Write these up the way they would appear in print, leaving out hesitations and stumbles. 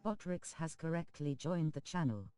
Potrix has correctly joined the channel.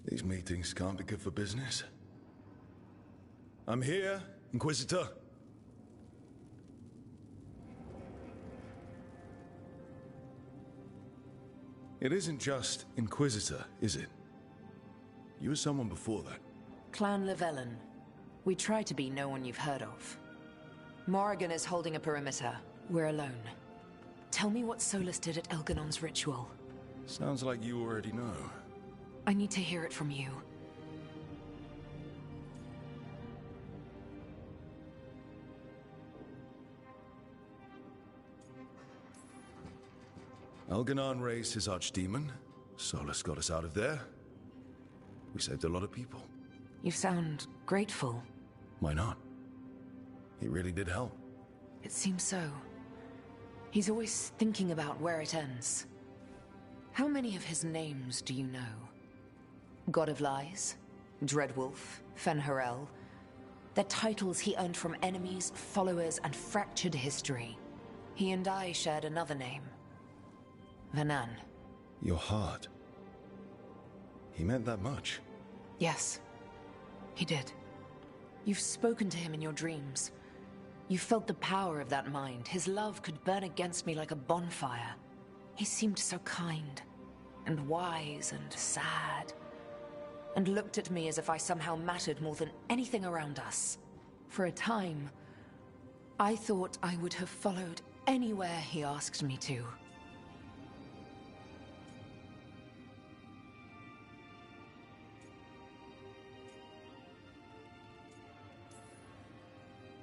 These meetings can't be good for business. I'm here, Inquisitor. It isn't just Inquisitor, is it? You were someone before that. Clan Llewellyn. We try to be no one you've heard of. Morrigan is holding a perimeter. We're alone. Tell me what Solus did at Elganon's ritual. Sounds like you already know. I need to hear it from you. Elganon raised his archdemon. Solus got us out of there. We saved a lot of people. You sound grateful. Why not? He really did help. It seems so. He's always thinking about where it ends. How many of his names do you know? God of Lies, Dreadwolf, Fen'Harel. They're titles he earned from enemies, followers, and fractured history. He and I shared another name. Vanan. Your heart. He meant that much. Yes, he did. You've spoken to him in your dreams. You felt the power of that mind. His love could burn against me like a bonfire. He seemed so kind, and wise, and sad, and looked at me as if I somehow mattered more than anything around us. For a time, I thought I would have followed anywhere he asked me to.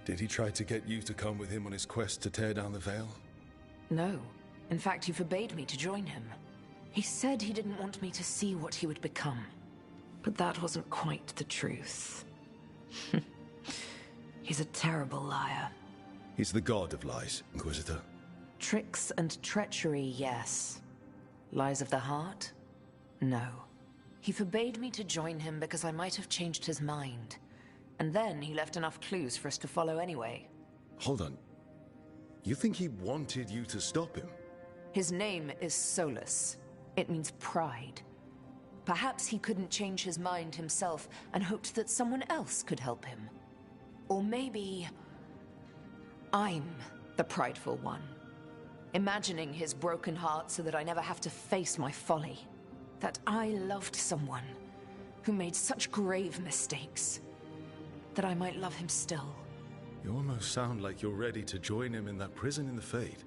Did he try to get you to come with him on his quest to tear down the veil? No. In fact, he forbade me to join him. He said he didn't want me to see what he would become. But that wasn't quite the truth. He's a terrible liar. He's the god of lies, Inquisitor. Tricks and treachery, yes. Lies of the heart? No. He forbade me to join him because I might have changed his mind. And then he left enough clues for us to follow anyway. Hold on. You think he wanted you to stop him? His name is Solus. It means pride. Perhaps he couldn't change his mind himself and hoped that someone else could help him. Or maybe I'm the prideful one, imagining his broken heart so that I never have to face my folly. That I loved someone who made such grave mistakes, that I might love him still. You almost sound like you're ready to join him in that prison in the Fade.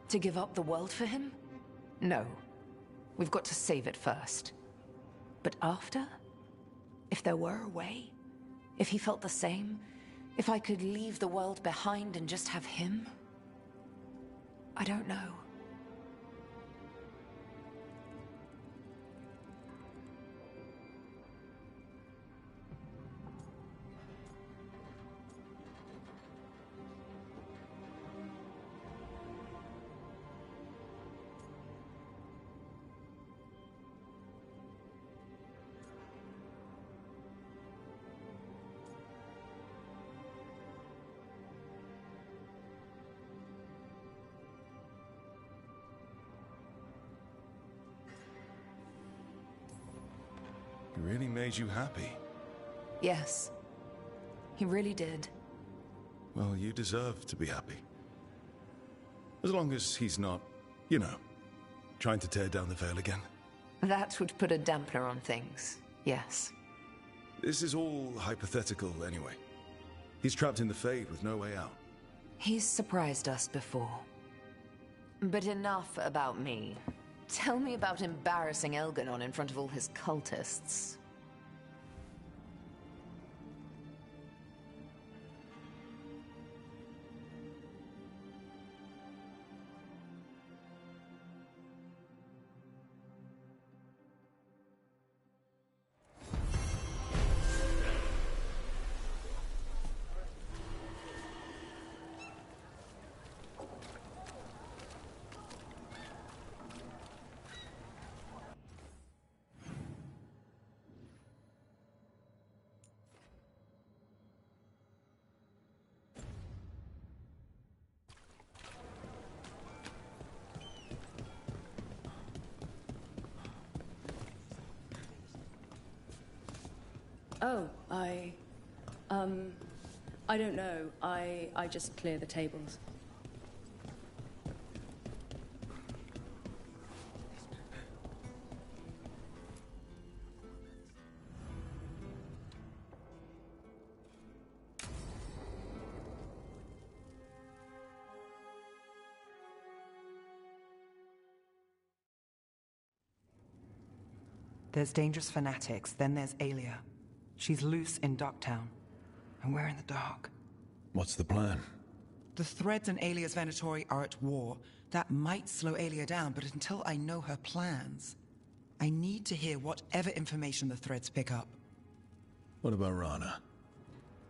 To give up the world for him? No. We've got to save it first. But after? If there were a way? If he felt the same? If I could leave the world behind and just have him? I don't know. He really made you happy. Yes. He really did. Well, you deserve to be happy. As long as he's not, you know, trying to tear down the veil again. That would put a dampener on things, yes. This is all hypothetical anyway. He's trapped in the Fade with no way out. He's surprised us before. But enough about me. Tell me about embarrassing Elganon in front of all his cultists. Oh, I don't know. I just clear the tables. There's dangerous fanatics, then there's Alia. She's loose in Ducktown, and we're in the dark. What's the plan? The Threads and Alia's Venatori are at war. That might slow Alia down, but until I know her plans, I need to hear whatever information the Threads pick up. What about Rana?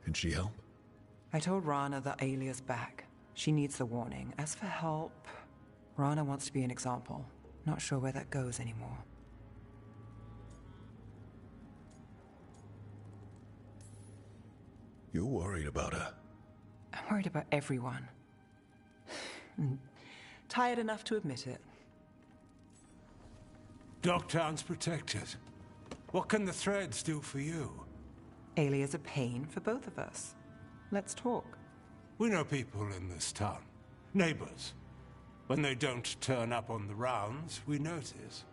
Can she help? I told Rana that Alia's back. She needs the warning. As for help, Rana wants to be an example. Not sure where that goes anymore. You're worried about her. I'm worried about everyone. Tired enough to admit it. Dogtown's protected. What can the Threads do for you? Alia's a pain for both of us. Let's talk. We know people in this town. Neighbors. When they don't turn up on the rounds, we notice.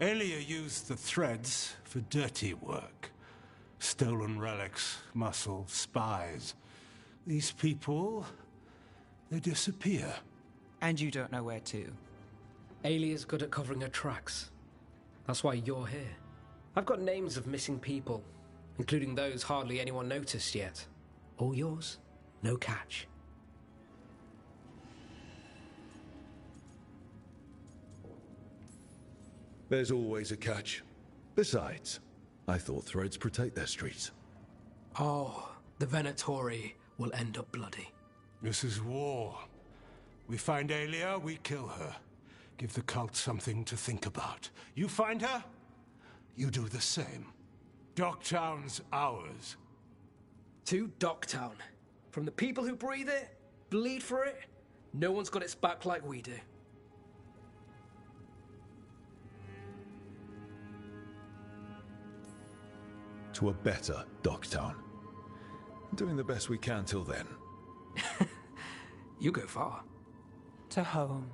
Alia used the Threads for dirty work. Stolen relics, muscle, spies. These people, they disappear. And you don't know where to. Alia's good at covering her tracks. That's why you're here. I've got names of missing people, including those hardly anyone noticed yet. All yours, no catch. There's always a catch. Besides, I thought Threads protect their streets. Oh, the Venatori will end up bloody. This is war. We find Alia, we kill her. Give the cult something to think about. You find her, you do the same. Dogtown's ours. To Dogtown. From the people who breathe it, bleed for it, no one's got its back like we do. To a better Dogtown. Doing the best we can till then. You go far. To home.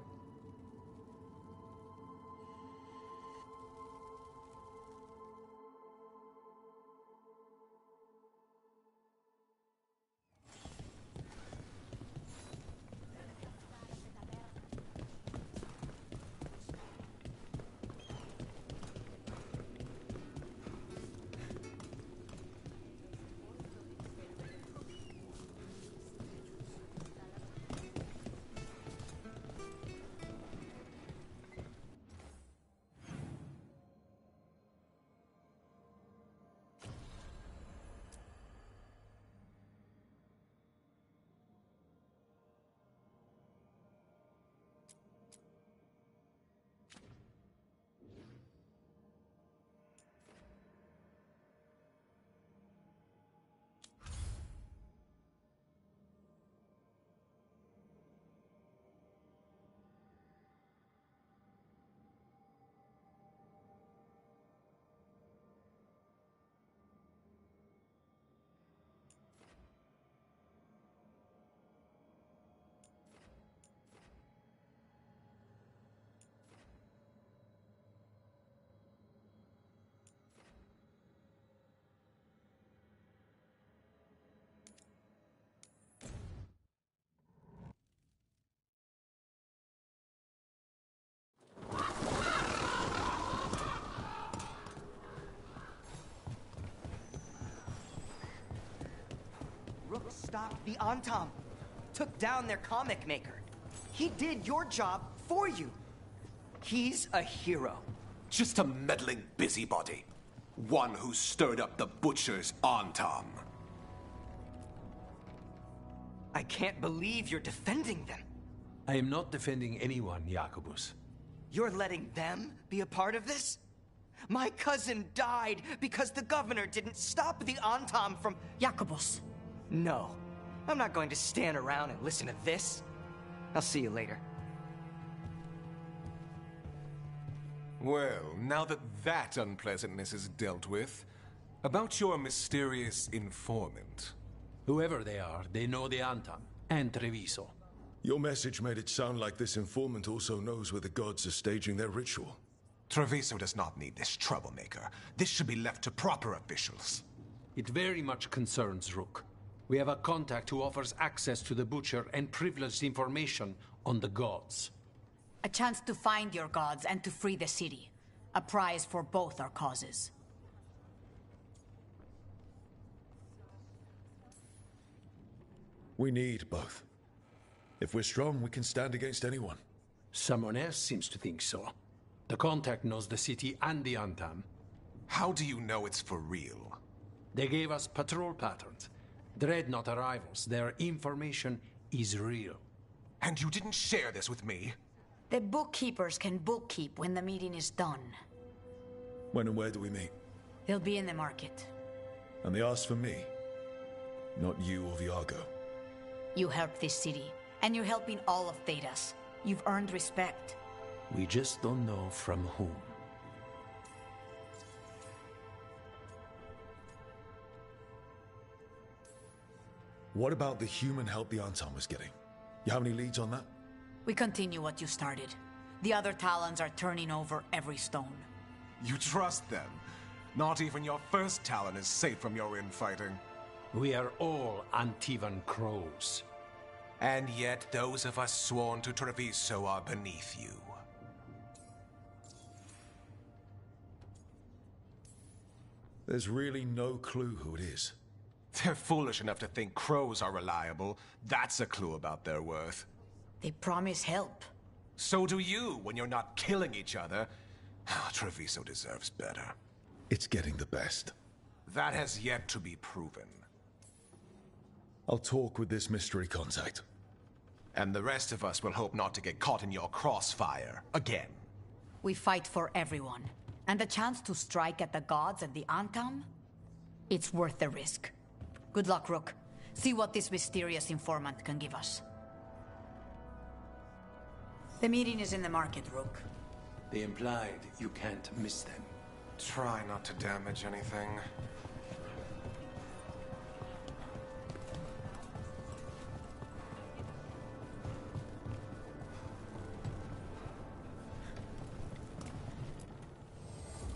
Rook stopped the Antam, took down their comic maker. He did your job for you. He's a hero. Just a meddling busybody. One who stirred up the butcher's Antam. I can't believe you're defending them. I am not defending anyone, Jacobus. You're letting them be a part of this? My cousin died because the governor didn't stop the Antam from... Jacobus. No. I'm not going to stand around and listen to this. I'll see you later. Well, now that that unpleasantness is dealt with, About your mysterious informant. Whoever they are, they know the Antam and Treviso. Your message made it sound like this informant also knows where the gods are staging their ritual. Treviso does not need this troublemaker. This should be left to proper officials. It very much concerns Rook. We have a contact who offers access to the Butcher and privileged information on the gods. A chance to find your gods and to free the city. A prize for both our causes. We need both. If we're strong, we can stand against anyone. Someone else seems to think so. The contact knows the city and the Antam. How do you know it's for real? They gave us patrol patterns. Dreadnought arrivals. Their information is real. And you didn't share this with me? The bookkeepers can bookkeep when the meeting is done. When and where do we meet? They'll be in the market. And they asked for me, not you or Viago. You helped this city, and you're helping all of Thedas. You've earned respect. We just don't know from whom. What about the human help the Antam was getting? You have any leads on that? We continue what you started. The other Talons are turning over every stone. You trust them? Not even your first Talon is safe from your infighting. We are all Antivan crows. And yet those of us sworn to Treviso are beneath you. There's really no clue who it is. They're foolish enough to think crows are reliable. That's a clue about their worth. They promise help. So do you when you're not killing each other. Treviso deserves better. It's getting the best. That has yet to be proven. I'll talk with this mystery contact. And the rest of us will hope not to get caught in your crossfire again. We fight for everyone. And the chance to strike at the gods and the Antam? It's worth the risk. Good luck, Rook. See what this mysterious informant can give us. The meeting is in the market, Rook. They implied you can't miss them. Try not to damage anything.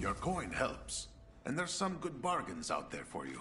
Your coin helps, and there's some good bargains out there for you.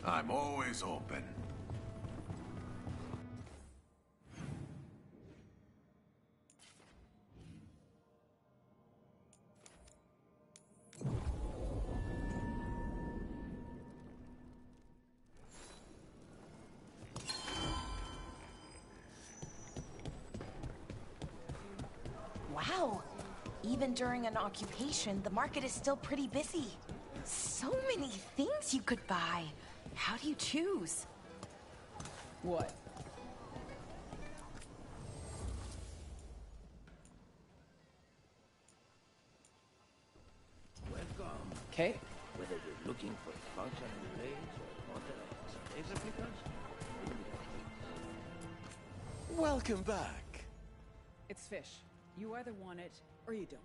I'm always open. Wow. Even during an occupation, the market is still pretty busy. So many things you could buy. How do you choose? What? Welcome. Okay. Whether you're looking for functional blades or modern laser figures. Welcome back. It's fish. You either want it or you don't.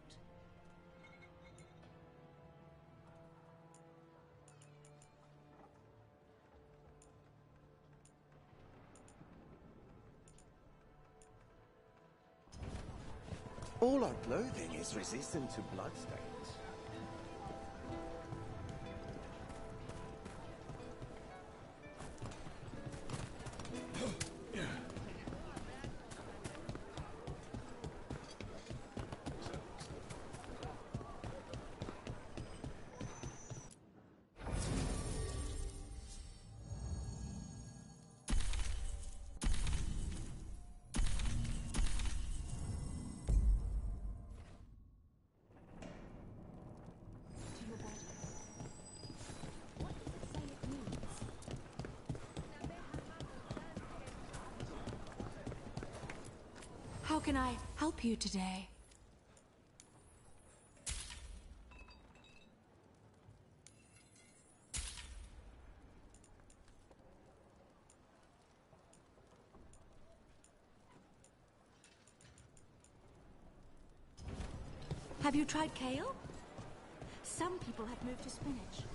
All our clothing is resistant to bloodstains. How can I help you today? Have you tried kale? Some people have moved to spinach,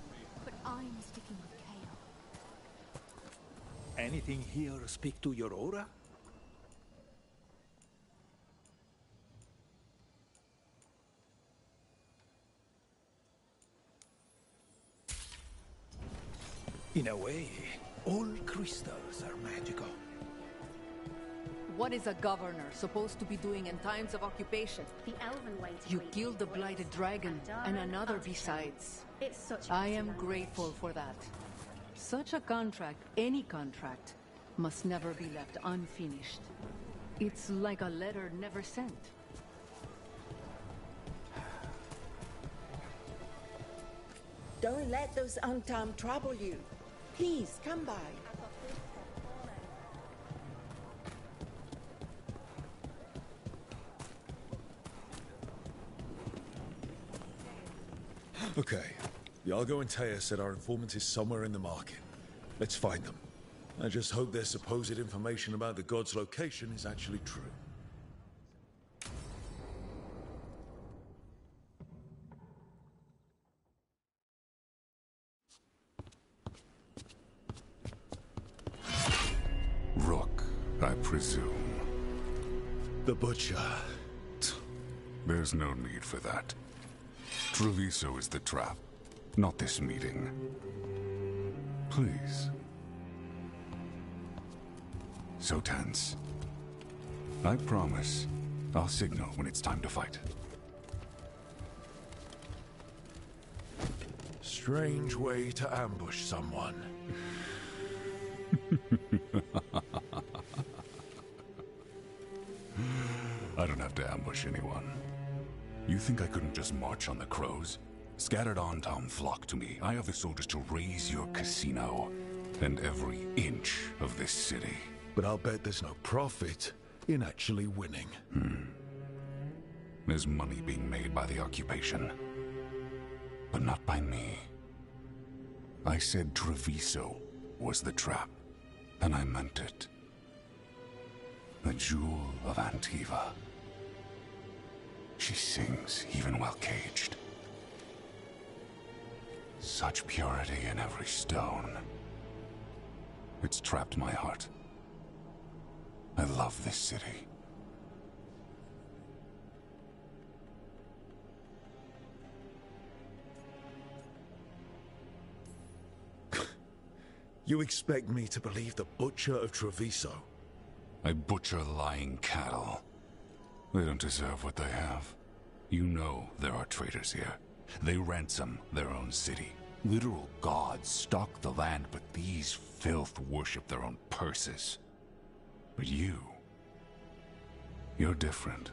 but I'm sticking with kale. Anything here speak to your aura? In a way, all crystals are magical. What is a governor supposed to be doing in times of occupation? The elven way to You read killed the blighted dragon, and another besides. It's such a I pity am language. grateful for that. Such a contract, any contract, must never be left unfinished. It's like a letter never sent. Don't let those Antam trouble you. Please, come by. Okay. The Argo and Taya said our informant is somewhere in the market. Let's find them. I just hope their supposed information about the god's location is actually true. Rook, I presume. The Butcher. There's no need for that. Treviso is the trap, not this meeting. Please. So tense. I promise I'll signal when it's time to fight. Strange way to ambush someone. I don't have to ambush anyone. You think I couldn't just march on the crows? Scattered Antam flock to me. I have the soldiers to raise your casino and every inch of this city. But I'll bet there's no profit in actually winning. There's money being made by the occupation, but not by me. I said Treviso was the trap, and I meant it. The jewel of Antiva. She sings even while caged. Such purity in every stone. It's trapped my heart. I love this city. You expect me to believe the Butcher of Treviso? I butcher lying cattle. They don't deserve what they have. You know there are traitors here. They ransom their own city. Literal gods stalk the land, but these filth worship their own purses. But you're different.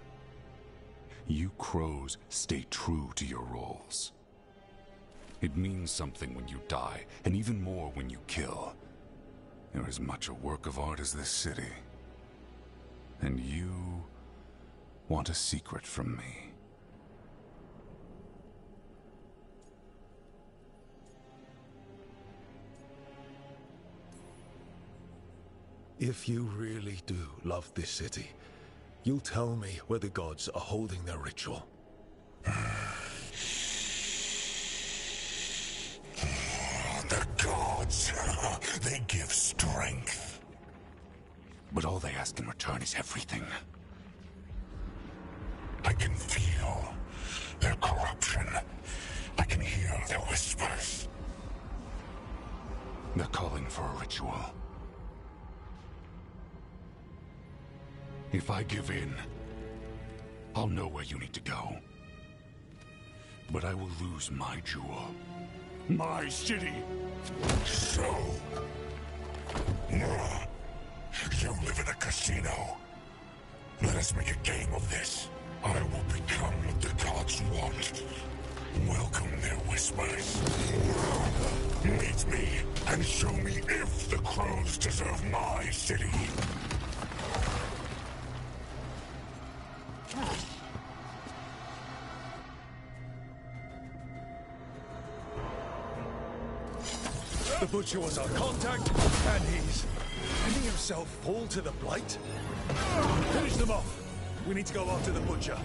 You crows stay true to your roles. It means something when you die, and even more when you kill. You're as much a work of art as this city. And you want a secret from me. If you really do love this city, you'll tell me where the gods are holding their ritual. The gods, they give strength. But all they ask in return is everything. I can feel their corruption. I can hear their whispers. They're calling for a ritual. If I give in, I'll know where you need to go. But I will lose my jewel. My city! So... You live in a casino. Let us make a game of this. I will become what the gods want. Welcome their whispers. Meet me and show me if the crows deserve my city. The Butcher was our contact, and he's letting himself fall to the Blight? Finish them off! We need to go after the Butcher.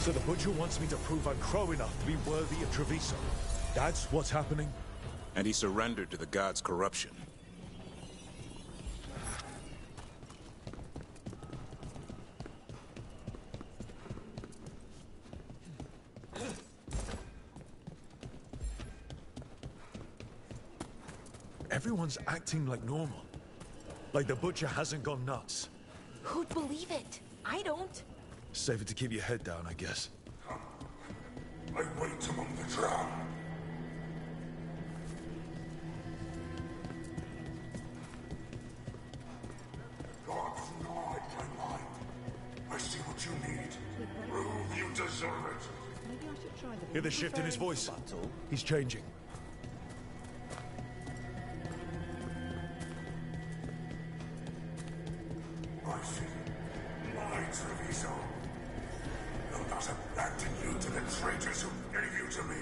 So the Butcher wants me to prove I'm Crow enough to be worthy of Treviso. That's what's happening? And he surrendered to the gods' corruption. Everyone's acting like normal. Like the Butcher hasn't gone nuts. Who'd believe it? I don't. Safer to keep your head down, I guess. I wait among the drowned. Gods know my mind. I see what you need. Prove you deserve it. Maybe I should try Hear the shift in his voice? He's changing. I see. My Treviso. No doubt abandon you to the traitors who gave you to me.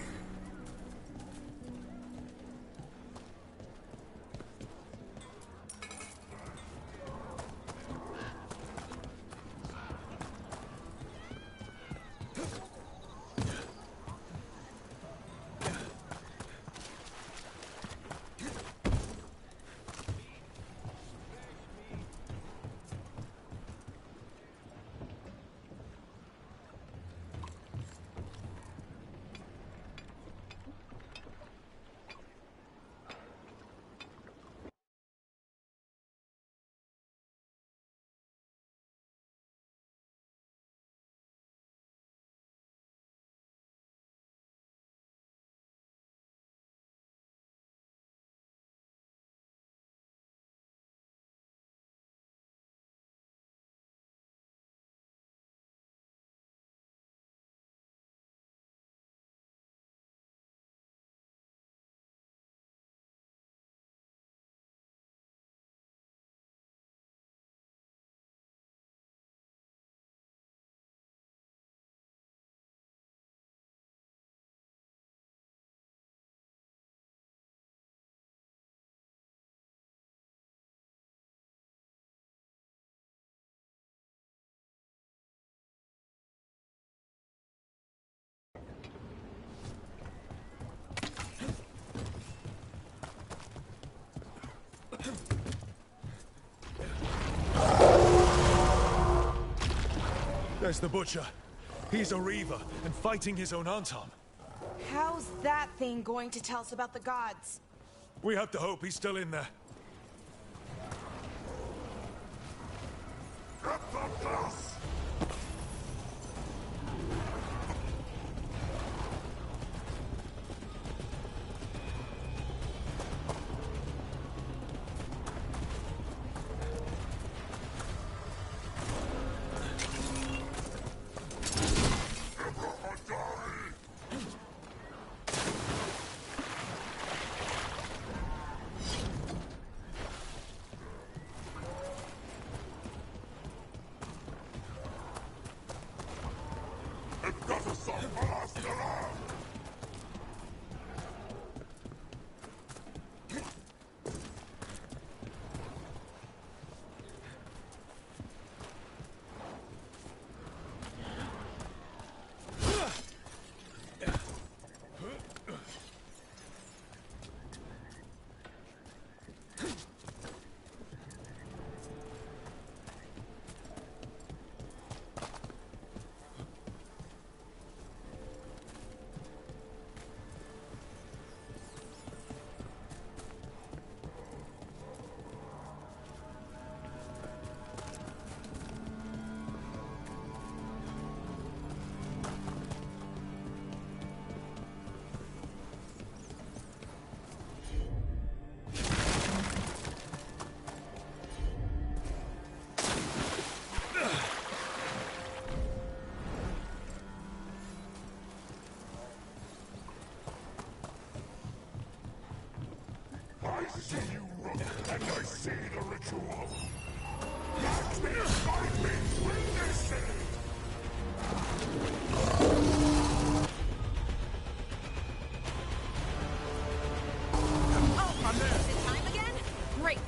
There's the Butcher. He's a Reaver and fighting his own Antam. How's that thing going to tell us about the gods? We have to hope he's still in there. I see you, Rook, and I see the ritual. Let me find me witnessing! Oh, is it time again? Great.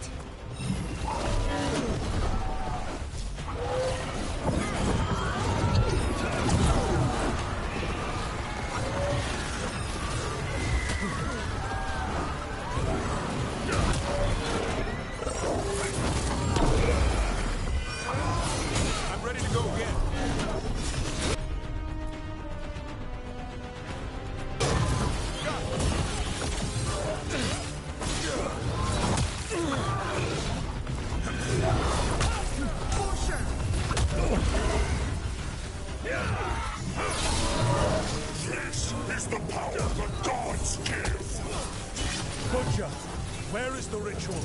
This is the power the gods give! Butcher, where is the ritual?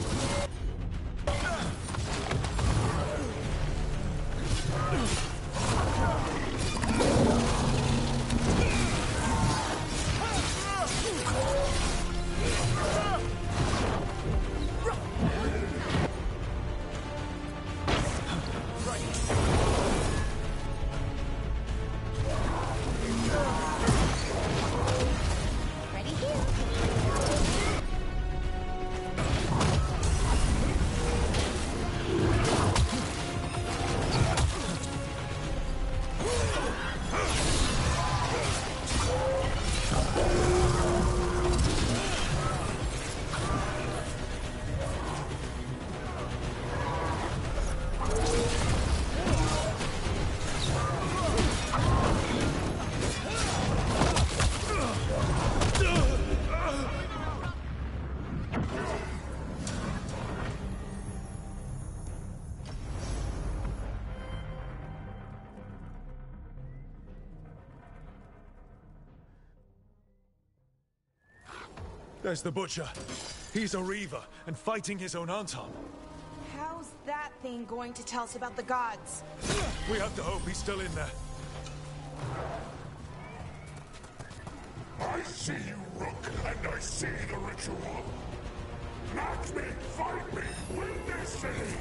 There's the Butcher. He's a Reaver, and fighting his own Anton. How's that thing going to tell us about the gods? We have to hope he's still in there. I see you, Rook, and I see the ritual. Match me, fight me, win this city.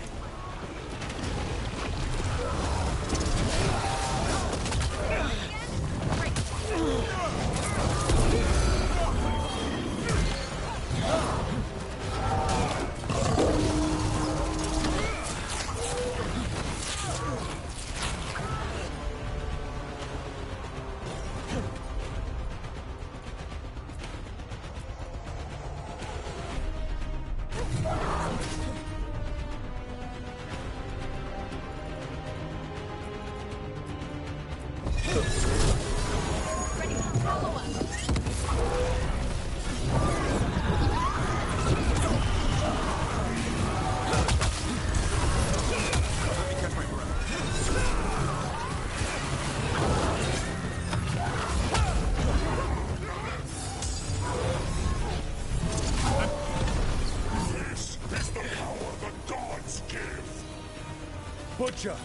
Butcher,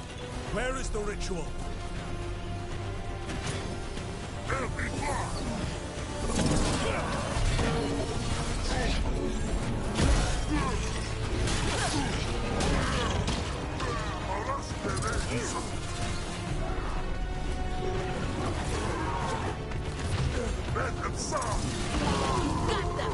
where is the ritual? Help me, let them sound. Got them!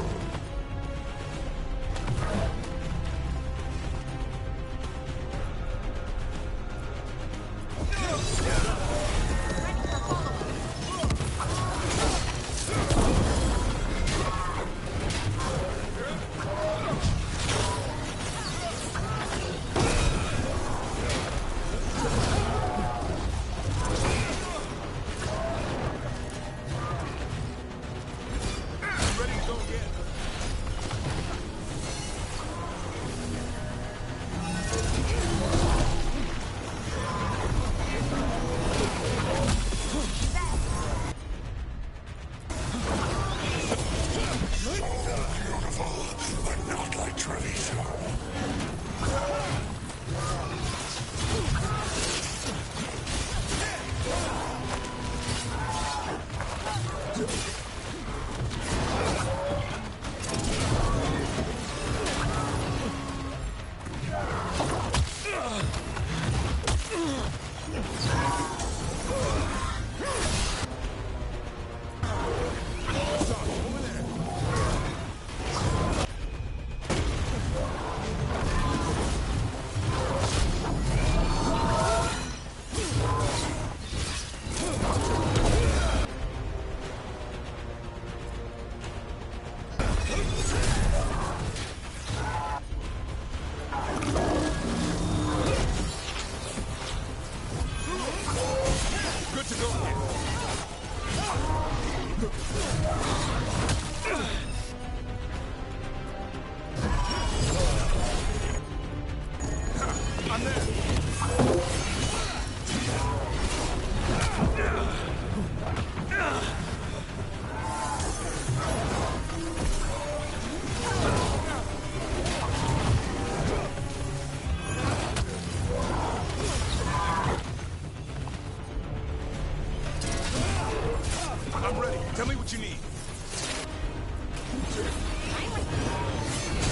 I'm ready. Tell me what you need.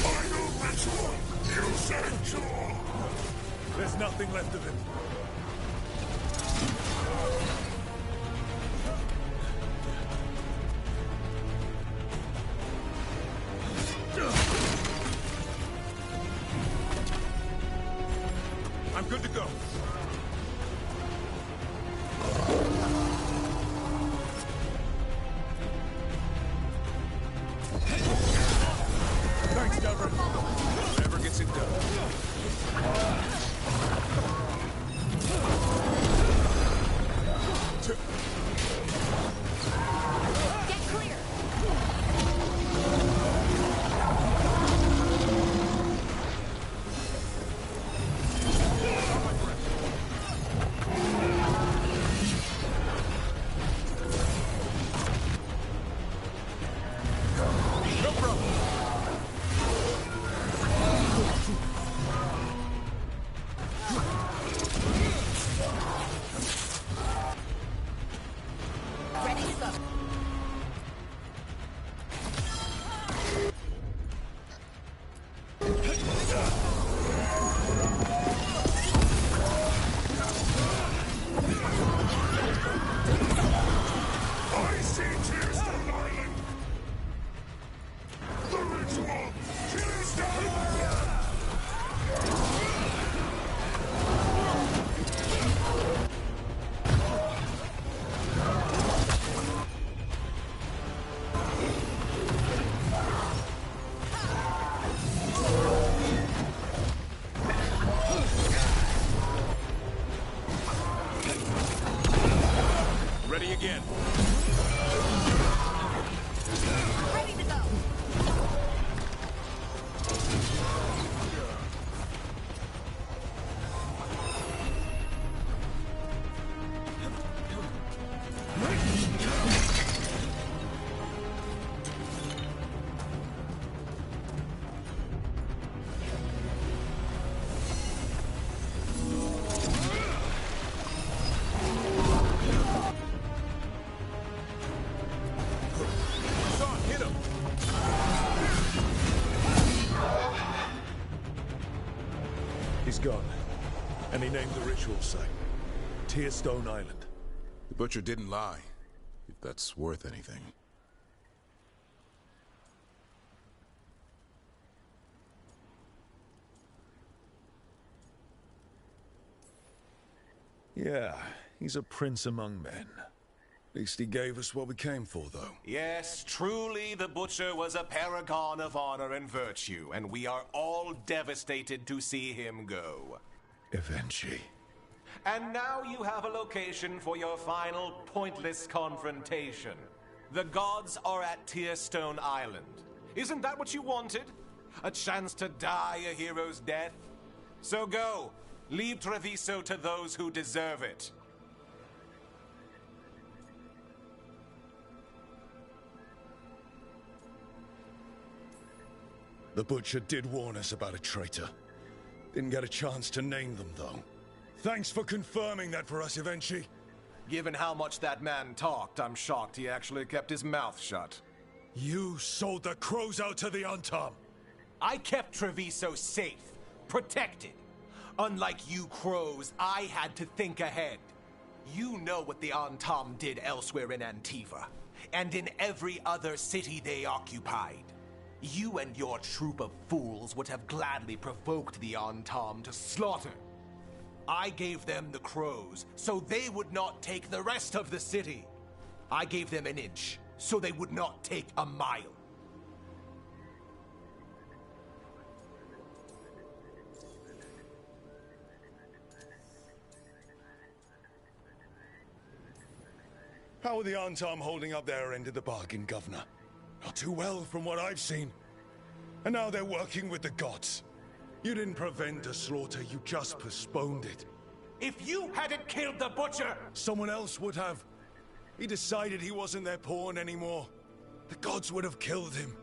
Final ritual. You said sure. There's nothing left of him. I'm good to go. Thanks, Governor. Whatever gets it done. He's gone. And he named the ritual site Tearstone Island. The Butcher didn't lie, if that's worth anything. Yeah, he's a prince among men. At least he gave us what we came for, though. Yes, truly the Butcher was a paragon of honor and virtue, and we are all devastated to see him go. Eventually. And now you have a location for your final pointless confrontation. The gods are at Tearstone Island. Isn't that what you wanted? A chance to die a hero's death? So go. Leave Treviso to those who deserve it. The Butcher did warn us about a traitor. Didn't get a chance to name them, though. Thanks for confirming that for us, Eventually. Given how much that man talked, I'm shocked he actually kept his mouth shut. You sold the crows out to the Antam. I kept Treviso safe, protected. Unlike you crows, I had to think ahead. You know what the Antam did elsewhere in Antiva, and in every other city they occupied. You and your troop of fools would have gladly provoked the Antam to slaughter. I gave them the crows, so they would not take the rest of the city. I gave them an inch, so they would not take a mile. How are the Antam holding up their end of the bargain, Governor? Not too well, from what I've seen. And now they're working with the gods. You didn't prevent a slaughter, you just postponed it. If you hadn't killed the Butcher! Someone else would have. He decided he wasn't their pawn anymore. The gods would have killed him.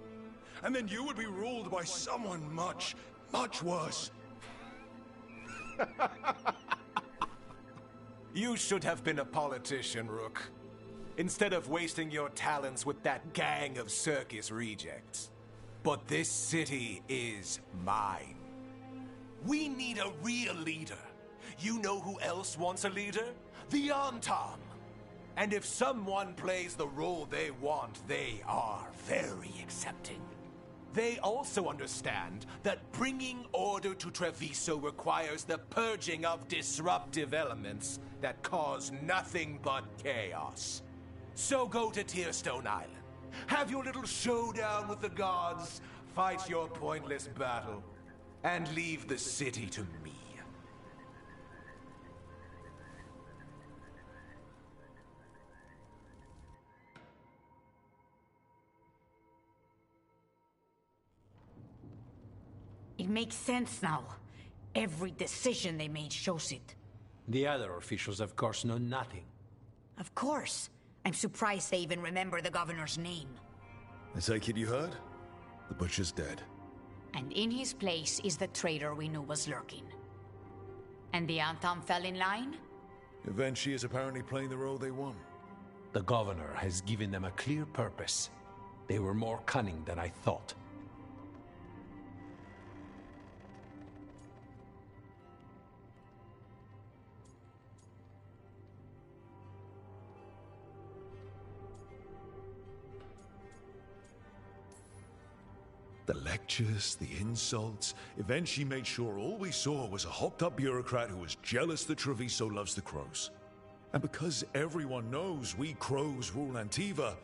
And then you would be ruled by someone much, much worse. You should have been a politician, Rook. Instead of wasting your talents with that gang of circus rejects. But this city is mine. We need a real leader. You know who else wants a leader? The Antam. And if someone plays the role they want, they are very accepting. They also understand that bringing order to Treviso requires the purging of disruptive elements that cause nothing but chaos. So go to Tearstone Island. Have your little showdown with the gods, fight your pointless battle, and leave the city to me. It makes sense now. Every decision they made shows it. The other officials, of course, know nothing. Of course. I'm surprised they even remember the governor's name. I take it you heard? The Butcher's dead. And in his place is the traitor we knew was lurking. And the Antam fell in line? Eventually is apparently playing the role they want. The governor has given them a clear purpose. They were more cunning than I thought. The lectures, the insults, eventually made sure all we saw was a hopped-up bureaucrat who was jealous that Treviso loves the crows. And because everyone knows we crows rule Antiva,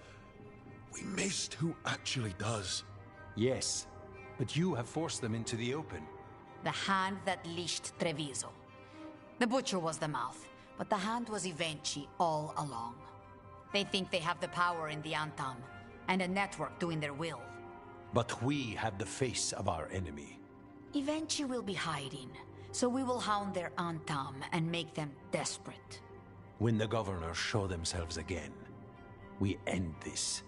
we missed who actually does. Yes, but you have forced them into the open. The hand that leashed Treviso. The Butcher was the mouth, but the hand was Evenchi all along. They think they have the power in the Antam, and a network doing their will. But we have the face of our enemy. Eventually will be hiding, so we will hound their Antam and make them desperate. When the governors show themselves again, we end this.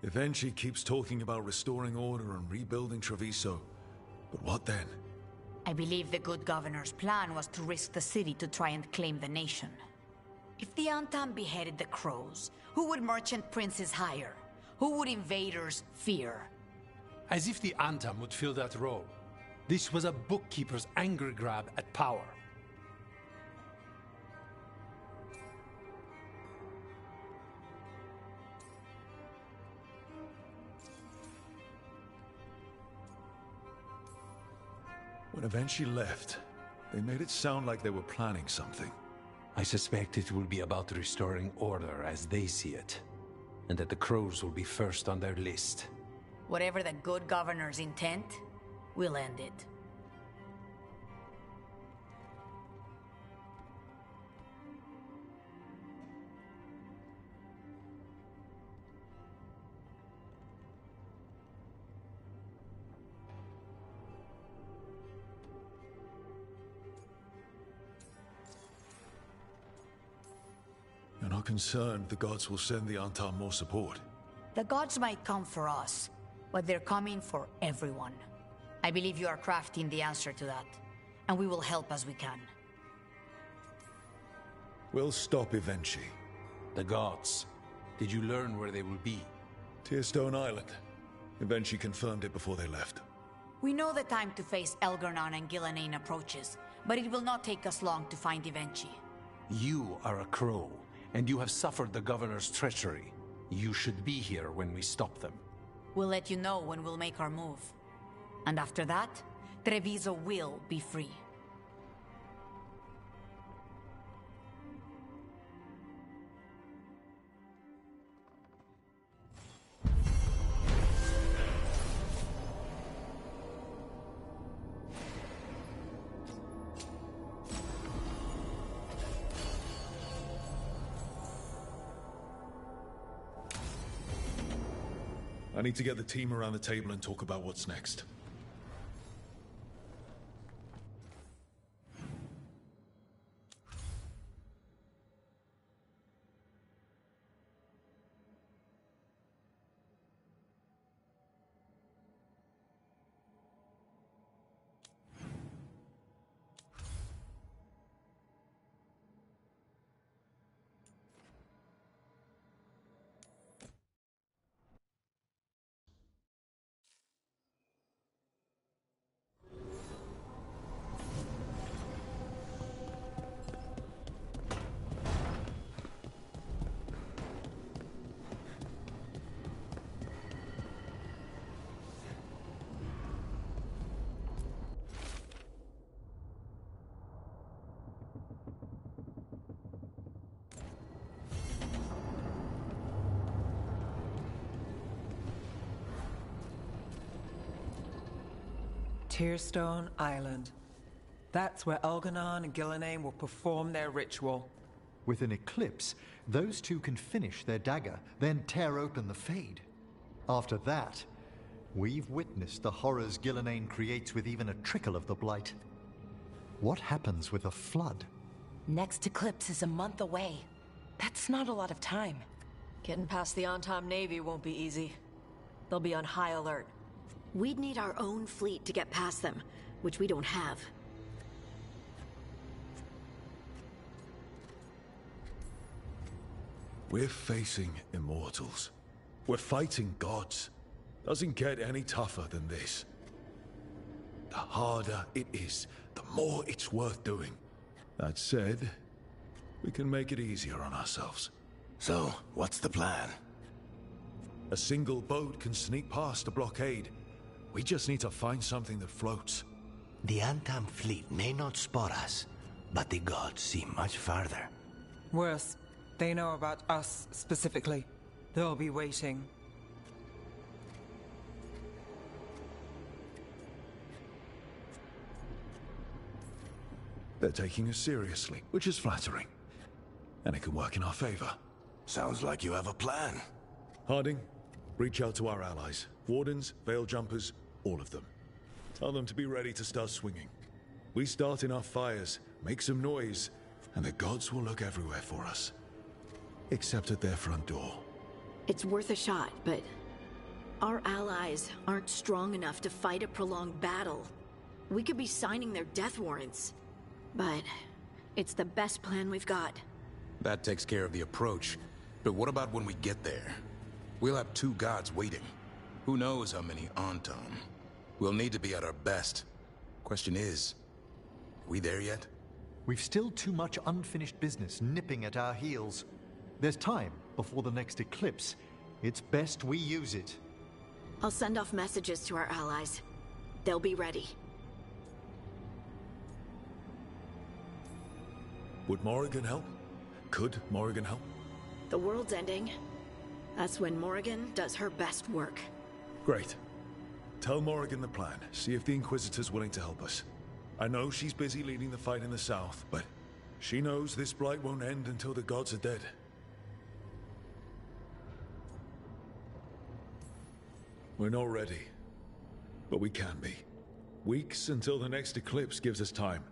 Eventually keeps talking about restoring order and rebuilding Treviso. But what then? I believe the good governor's plan was to risk the city to try and claim the nation. If the Antam beheaded the crows, who would merchant princes hire? Who would invaders fear? As if the Antam would fill that role. This was a bookkeeper's anger grab at power. When Eventually left, they made it sound like they were planning something. I suspect it will be about restoring order as they see it, and that the crows will be first on their list. Whatever the good governor's intent, we'll end it. You're not concerned the gods will send the Antam more support? The gods might come for us, but they're coming for everyone. I believe you are crafting the answer to that, and we will help as we can. We'll stop Eventually. The gods. Did you learn where they will be? Tearstone Island. Eventually confirmed it before they left. We know the time to face Elgar'nan and Gillenane approaches, but it will not take us long to find Evenchi. You are a crow, and you have suffered the governor's treachery. You should be here when we stop them. We'll let you know when we'll make our move. And after that, Treviso will be free. I need to get the team around the table and talk about what's next. Tearstone Island. That's where Elgar'nan and Gillenane will perform their ritual. With an eclipse, those two can finish their dagger, then tear open the Fade. After that, we've witnessed the horrors Gillenane creates with even a trickle of the Blight. What happens with a flood? Next eclipse is a month away. That's not a lot of time. Getting past the Antam Navy won't be easy. They'll be on high alert. We'd need our own fleet to get past them, which we don't have. We're facing immortals. We're fighting gods. Doesn't get any tougher than this. The harder it is, the more it's worth doing. That said, we can make it easier on ourselves. So, what's the plan? A single boat can sneak past a blockade. We just need to find something that floats. The Antam fleet may not spot us, but the gods see much farther. Worse, they know about us specifically. They'll be waiting. They're taking us seriously, which is flattering. And it can work in our favor. Sounds like you have a plan. Harding, reach out to our allies. Wardens, Veil Jumpers, all of them. Tell them to be ready to start swinging. We start enough fires, make some noise, and the gods will look everywhere for us. Except at their front door. It's worth a shot, but our allies aren't strong enough to fight a prolonged battle. We could be signing their death warrants. But it's the best plan we've got. That takes care of the approach. But what about when we get there? We'll have 2 gods waiting. Who knows how many Antam? We'll need to be at our best. Question is, we there yet? We've still too much unfinished business nipping at our heels. There's time before the next eclipse. It's best we use it. I'll send off messages to our allies. They'll be ready. Would Morrigan help? Could Morrigan help? The world's ending. That's when Morrigan does her best work. Great. Tell Morrigan the plan. See if the Inquisitor's willing to help us. I know she's busy leading the fight in the south, but she knows this blight won't end until the gods are dead. We're not ready, but we can be. Weeks until the next eclipse gives us time.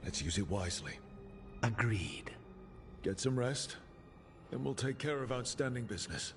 Let's use it wisely. Agreed. Get some rest, then we'll take care of outstanding business.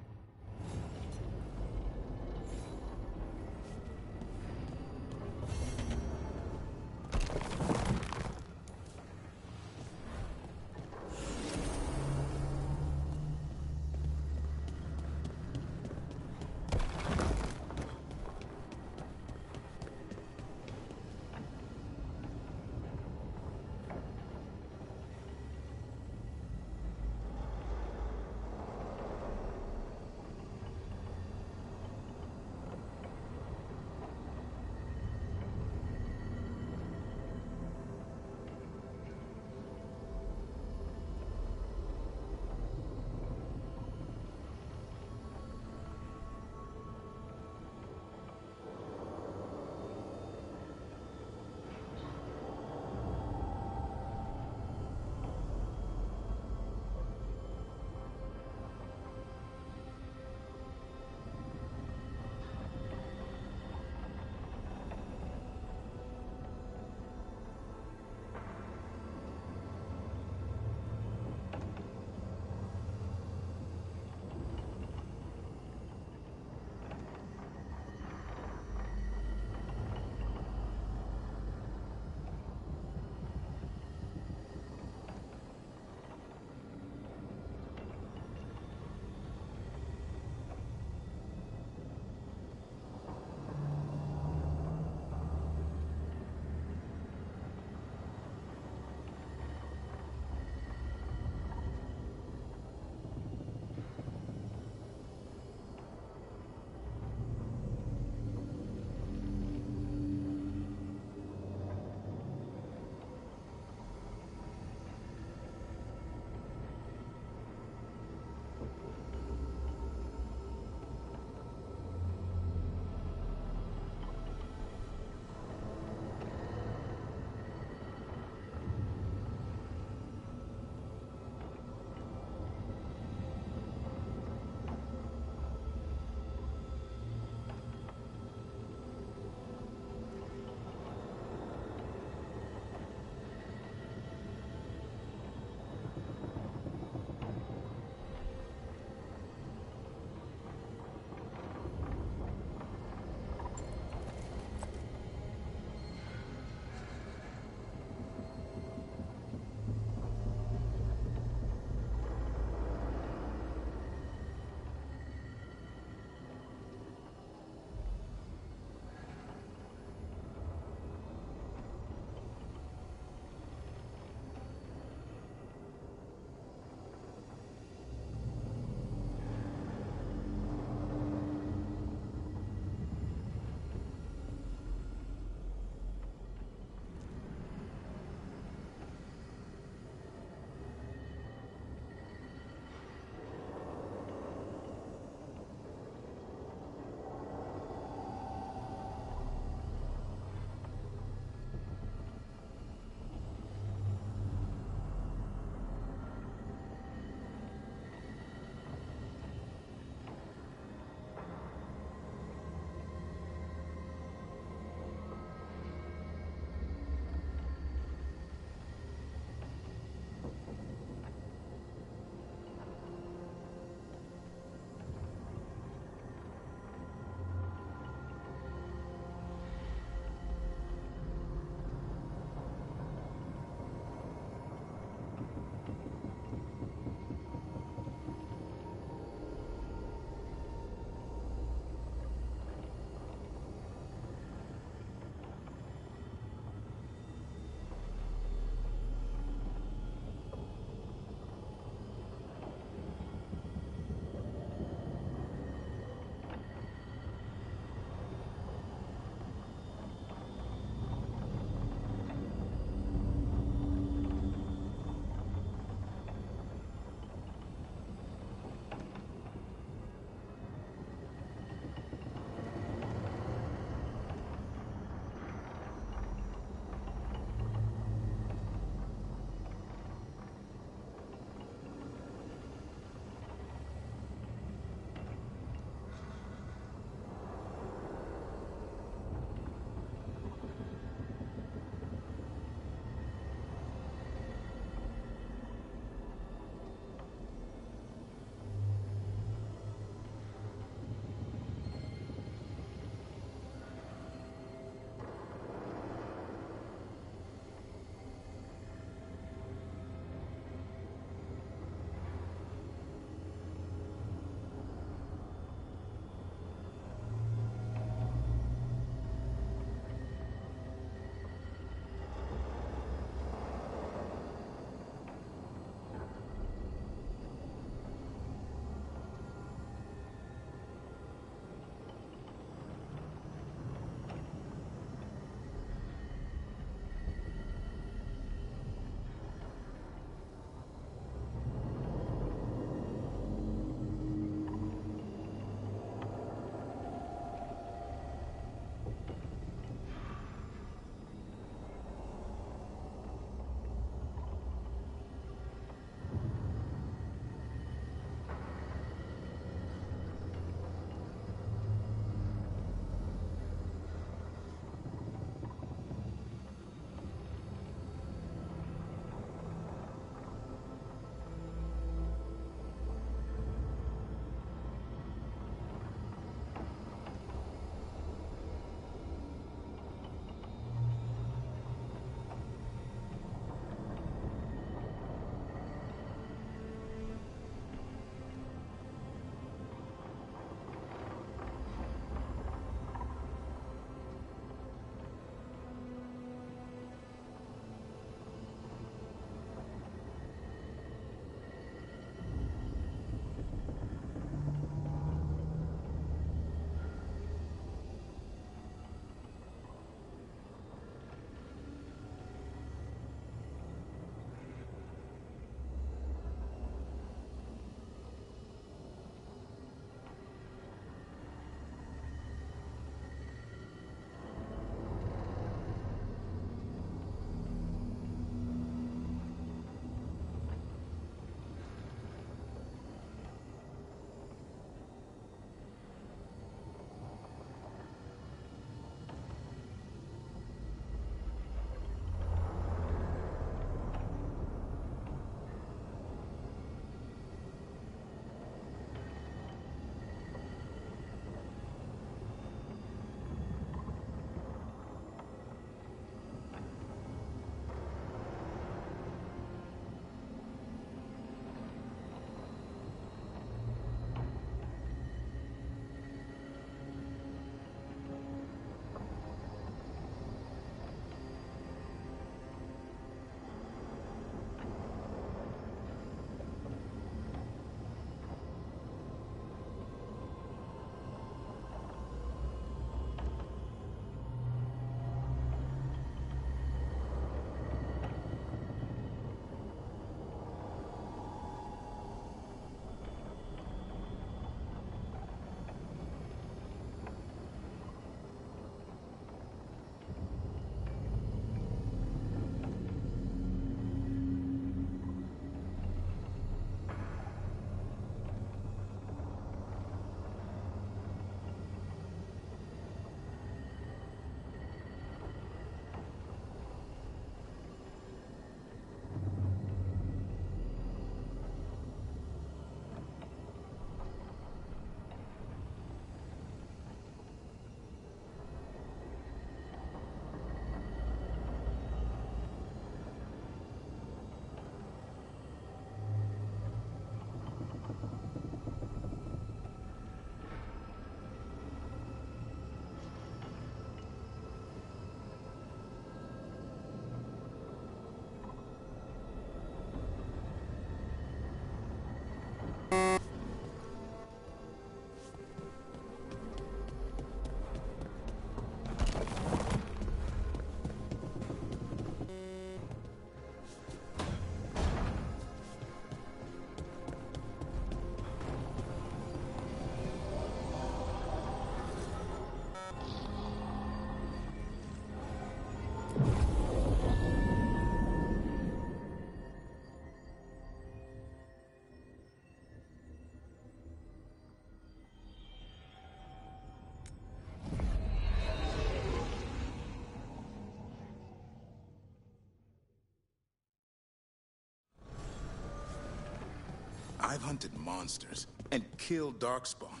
I've hunted monsters and killed Darkspawn.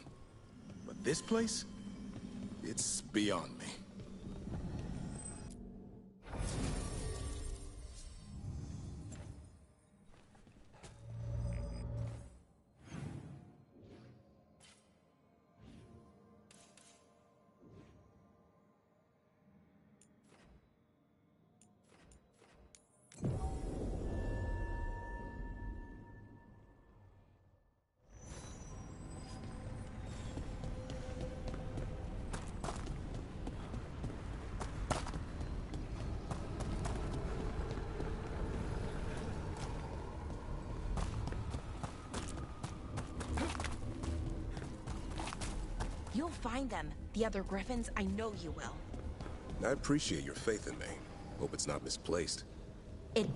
But this place? It's beyond me. You'll find them. The other Griffins, I know you will. I appreciate your faith in me. Hope it's not misplaced. It...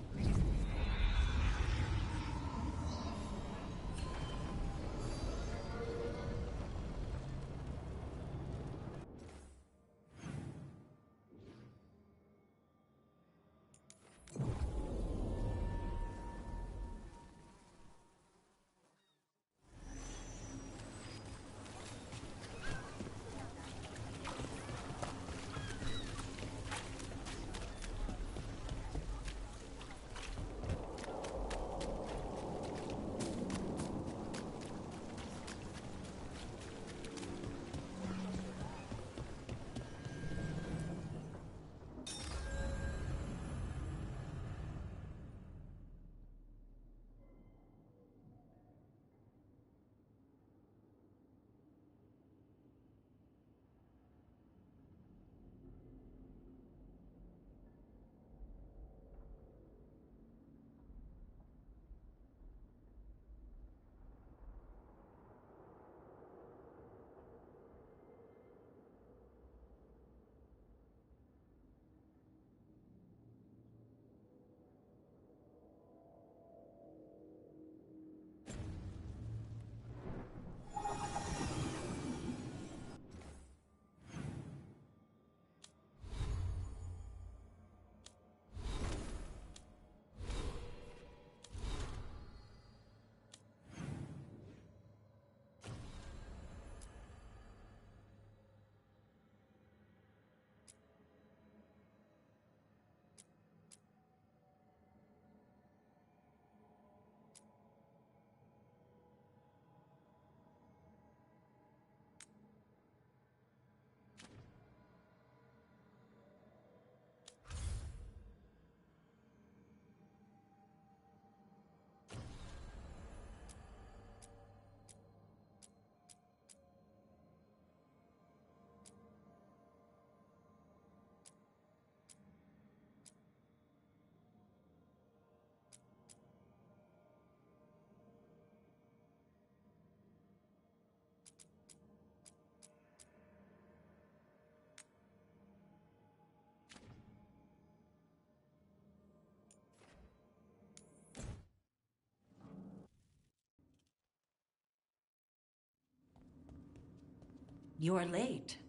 You're late.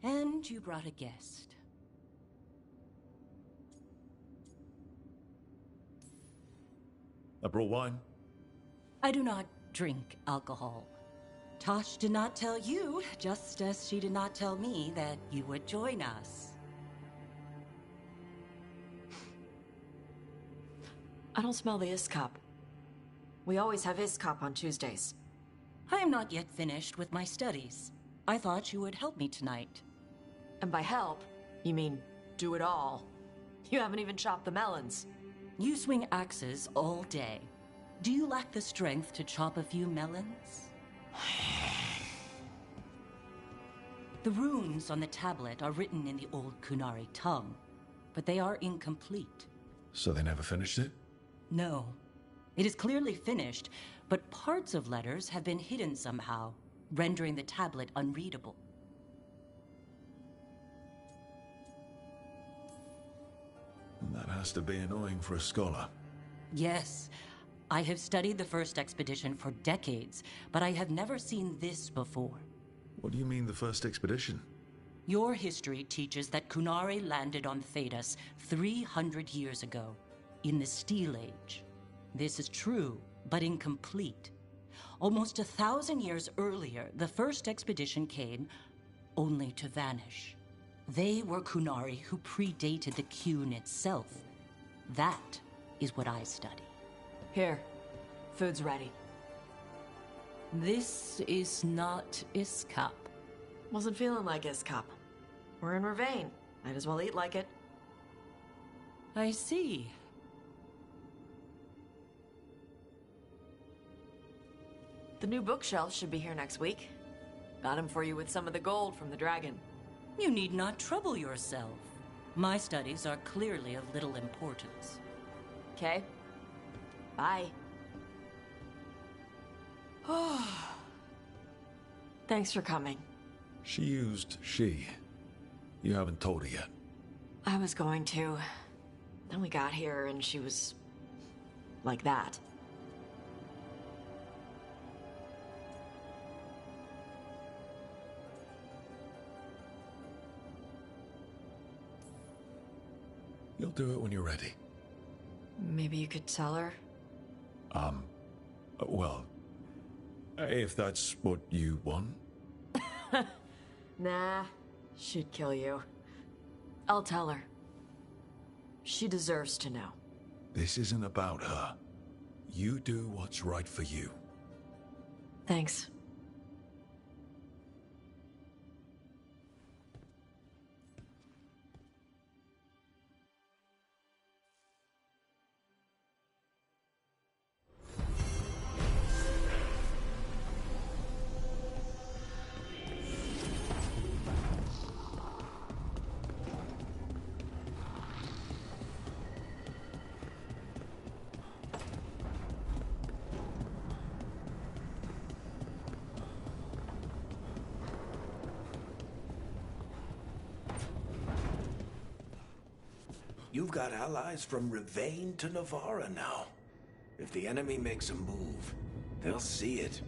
And you brought a guest. I brought wine. I do not drink alcohol. Tosh did not tell you, just as she did not tell me that you would join us. I don't smell the Iskop. We always have Iskop on Tuesdays. I am not yet finished with my studies. I thought you would help me tonight. And by help, you mean do it all. You haven't even chopped the melons. You swing axes all day. Do you lack the strength to chop a few melons? The runes on the tablet are written in the old Kunari tongue, but they are incomplete. So they never finished it? No. It is clearly finished, but parts of letters have been hidden somehow, rendering the tablet unreadable. That has to be annoying for a scholar. Yes. I have studied the first expedition for decades, but I have never seen this before. What do you mean, the first expedition? Your history teaches that Kunari landed on Thedas 300 years ago, in the Steel Age. This is true, but incomplete. Almost 1,000 years earlier, the first expedition came only to vanish. They were Kunari who predated the Qun itself. That is what I study. Here, food's ready. This is not Iskap. Wasn't feeling like Iskap. We're in Ravane. Might as well eat like it. I see. The new bookshelf should be here next week. Got him for you with some of the gold from the dragon. You need not trouble yourself. My studies are clearly of little importance. Okay. Bye. Thanks for coming. She used she. You haven't told her yet. I was going to. Then we got here and she was... like that. You'll do it when you're ready. Maybe you could tell her? Well, if that's what you want. Nah, she'd kill you. I'll tell her. She deserves to know. This isn't about her. You do what's right for you. Thanks. You've got allies from Ravane to Navarra now. If the enemy makes a move, they'll see it.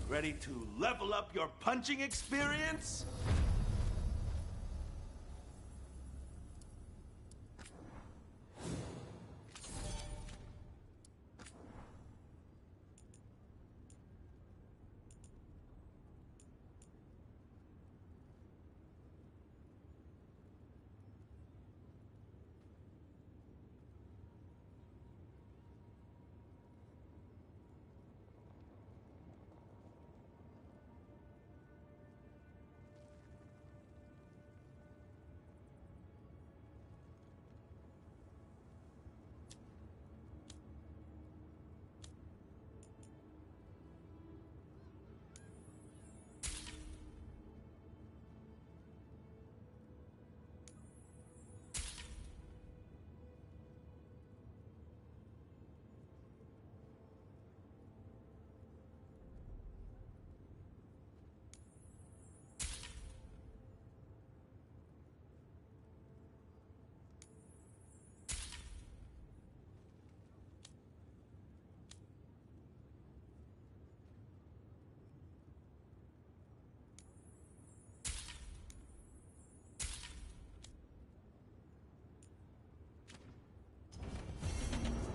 Ready to level up your punching experience?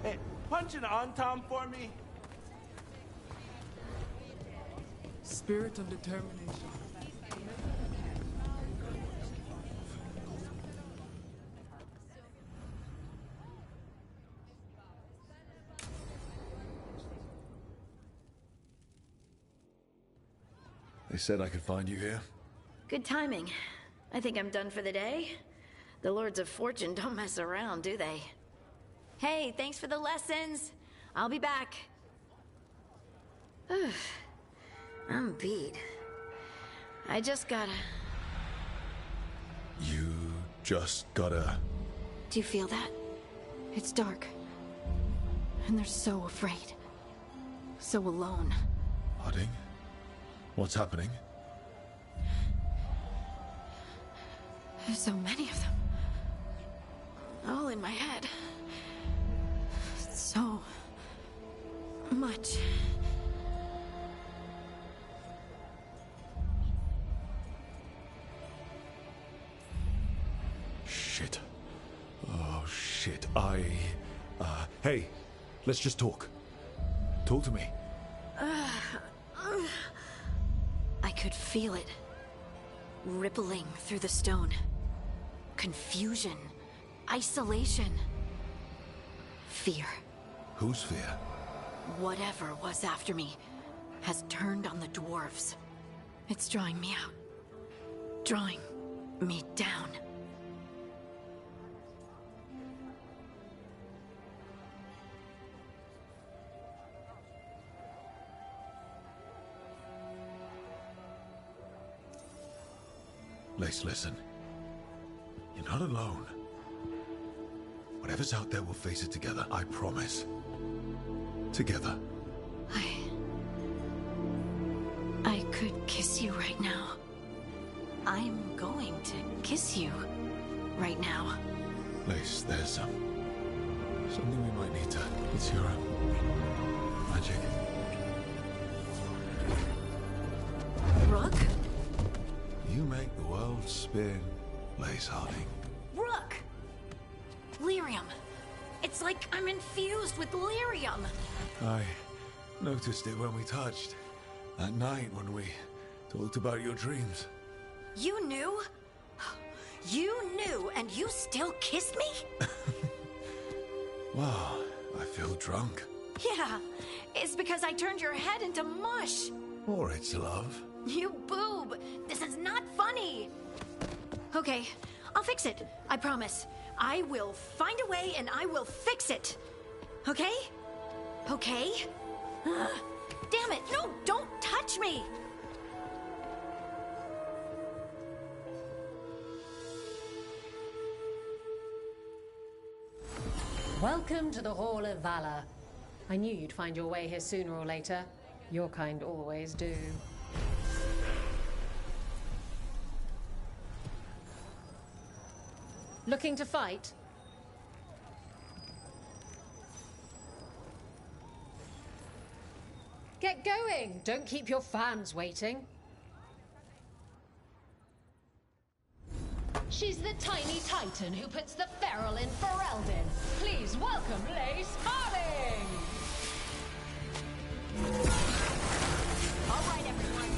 Hey, punch an on-tom for me. Spirit of determination. They said I could find you here. Good timing. I think I'm done for the day. The Lords of Fortune don't mess around, do they? Hey, thanks for the lessons. I'll be back. I'm beat. I just gotta... You just gotta... Do you feel that? It's dark. And they're so afraid. So alone. Harding? What's happening? There's so many of them. All in my head. So... much. Shit. Oh, shit. Hey, let's just talk. Talk to me. I could feel it. Rippling through the stone. Confusion. Isolation. Fear. Whose fear? Whatever was after me has turned on the dwarves. It's drawing me out. Drawing me down. Lace, listen. You're not alone. Whatever's out there, we'll face it together. I promise. Together. I could kiss you right now. I'm going to kiss you right now. Lace, there's something we might need to... It's your magic. Rook? You make the world spin, Lace Harding. Rook! Lyrium. It's like I'm infused with lyrium. I noticed it when we touched. That night when we talked about your dreams. You knew? You knew, and you still kissed me? Wow, I feel drunk. Yeah, it's because I turned your head into mush. Or it's love. You boob! This is not funny! Okay, I'll fix it. I promise. I will find a way and I will fix it. Okay? Okay? Damn it! No, don't touch me! Welcome to the Hall of Valor. I knew you'd find your way here sooner or later. Your kind always do. Looking to fight? Get going! Don't keep your fans waiting. She's the tiny titan who puts the feral in Ferelden. Please welcome Lace Harding! All right, everyone.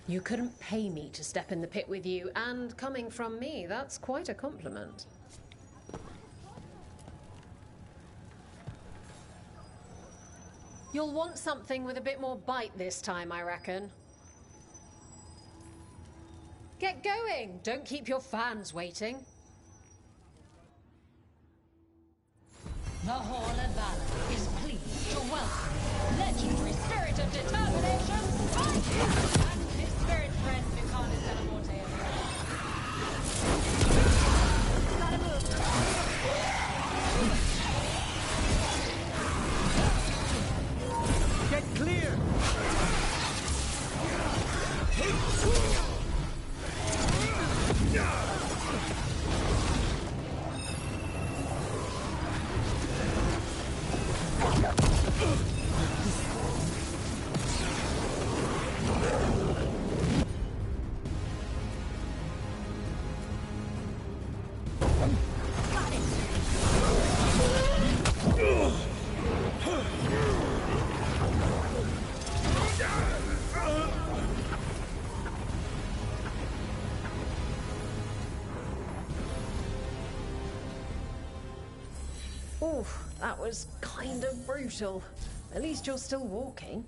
You couldn't pay me to step in the pit with you, and coming from me, that's quite a compliment. You'll want something with a bit more bite this time, I reckon. Get going! Don't keep your fans waiting. The Hall of Valor is pleased to welcome legendary spirit of determination, Fight! And his spirit friend, Mikana Teleporte. Gotta move. Get clear! Oof, that was kind of brutal. At least you're still walking.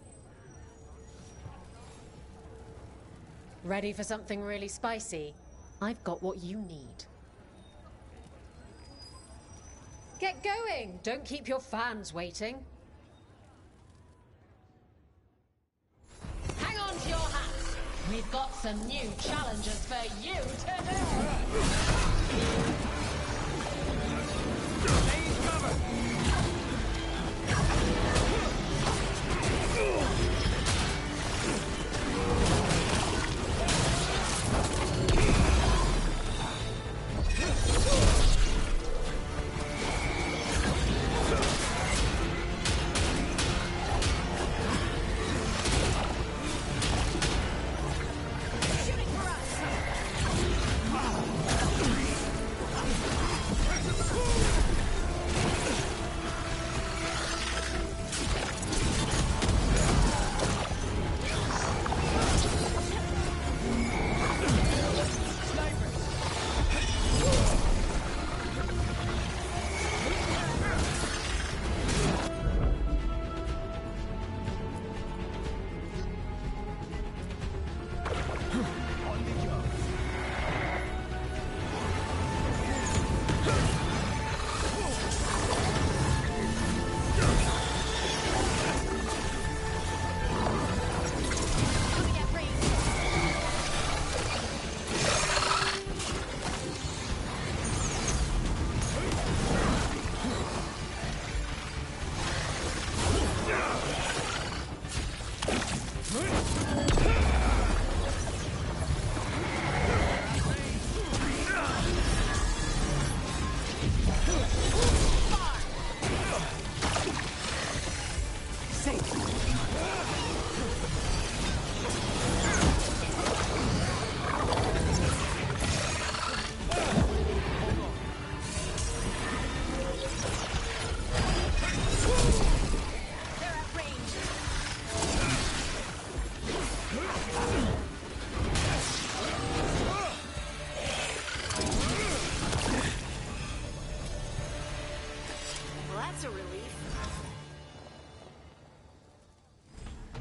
Ready for something really spicy? I've got what you need. Get going! Don't keep your fans waiting. Hang on to your hats. We've got some new challenges for you today.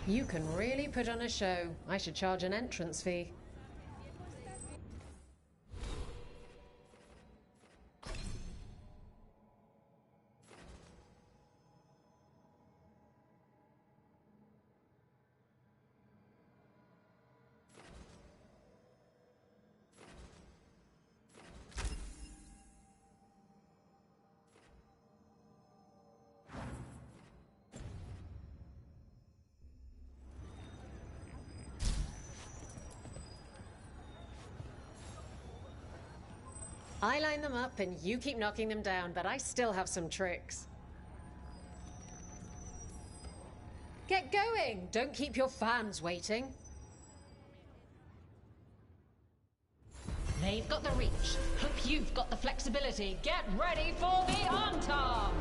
You can really put on a show. I should charge an entrance fee. I line them up and you keep knocking them down, but I still have some tricks. Get going! Don't keep your fans waiting. They've got the reach. Hope you've got the flexibility. Get ready for the Antom!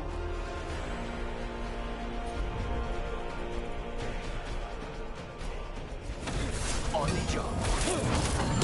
On the job.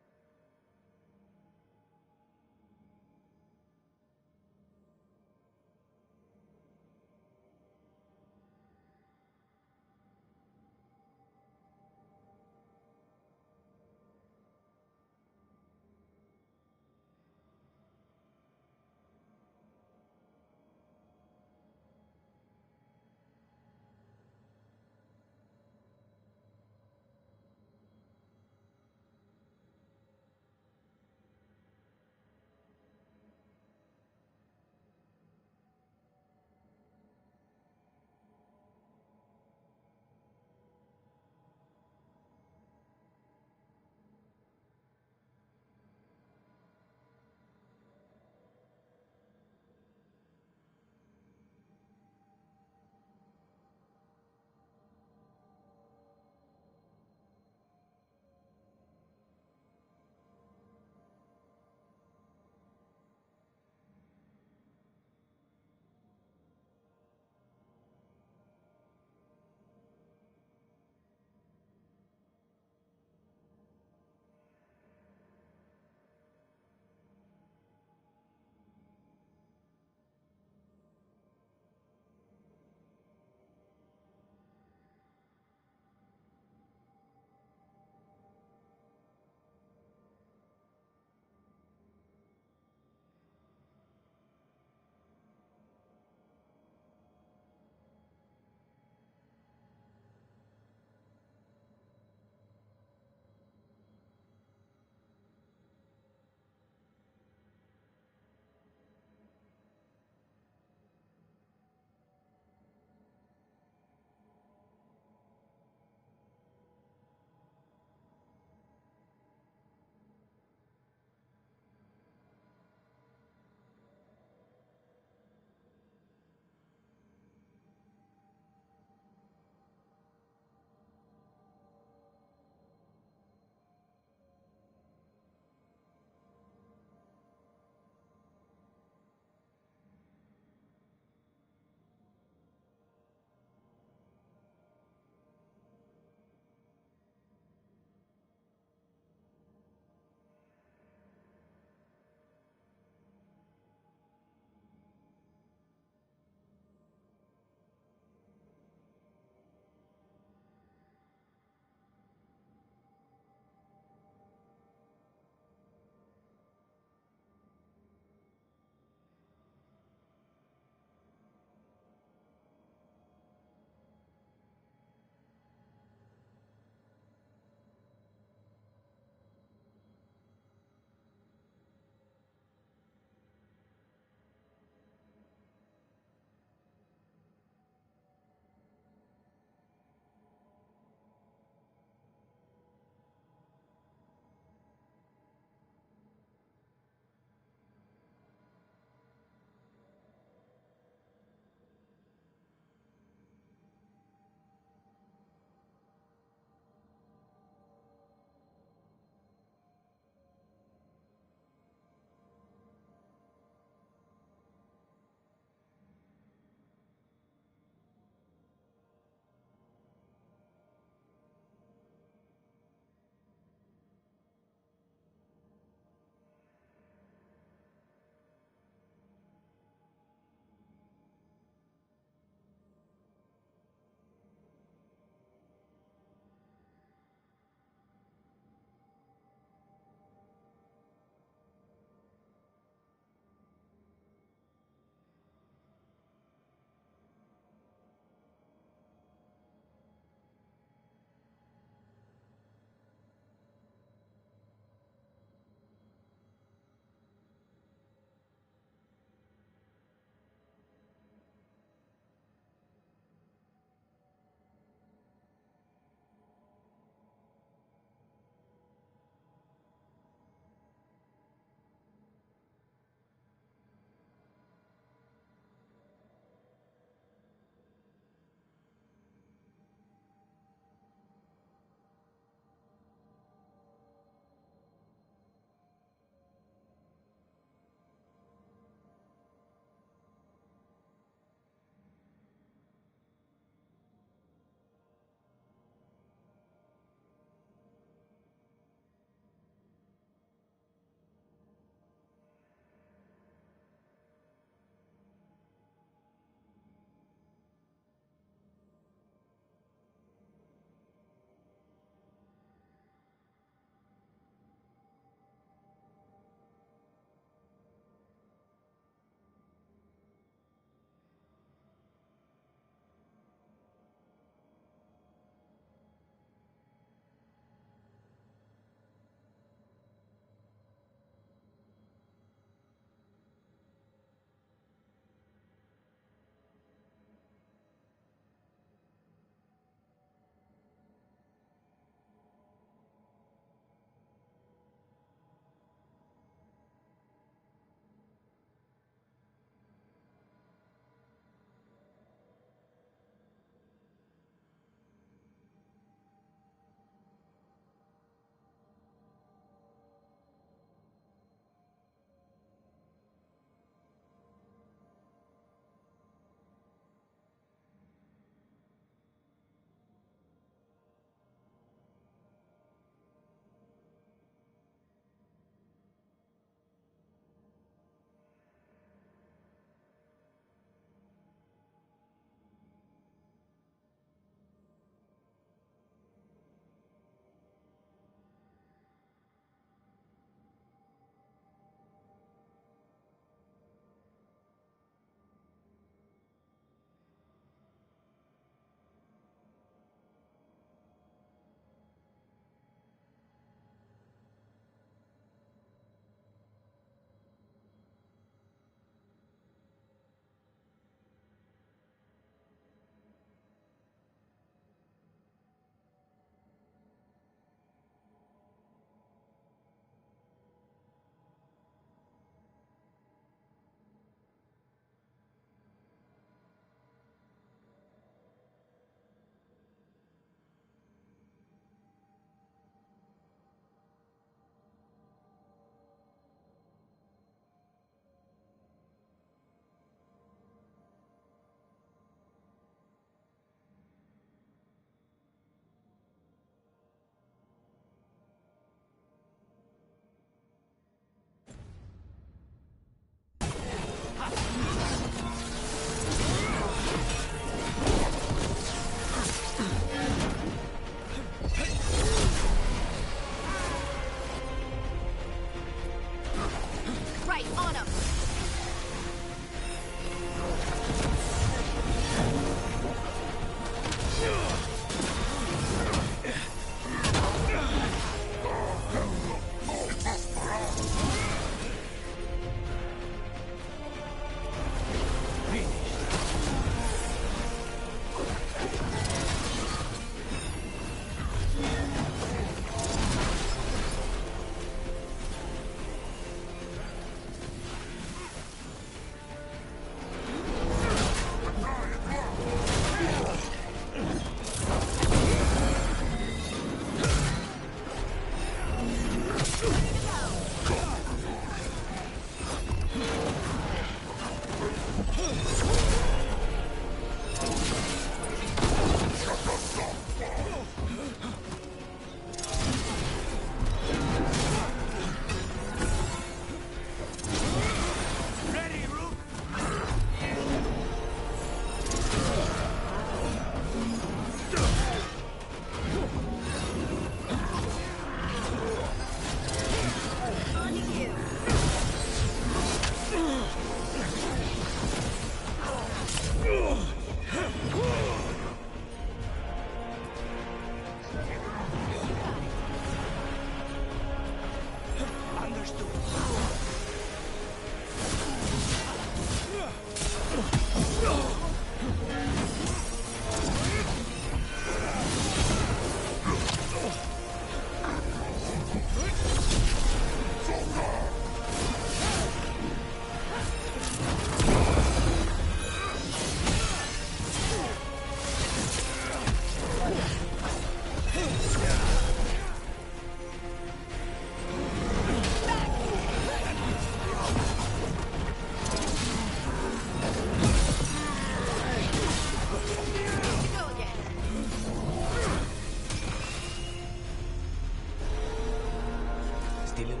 you.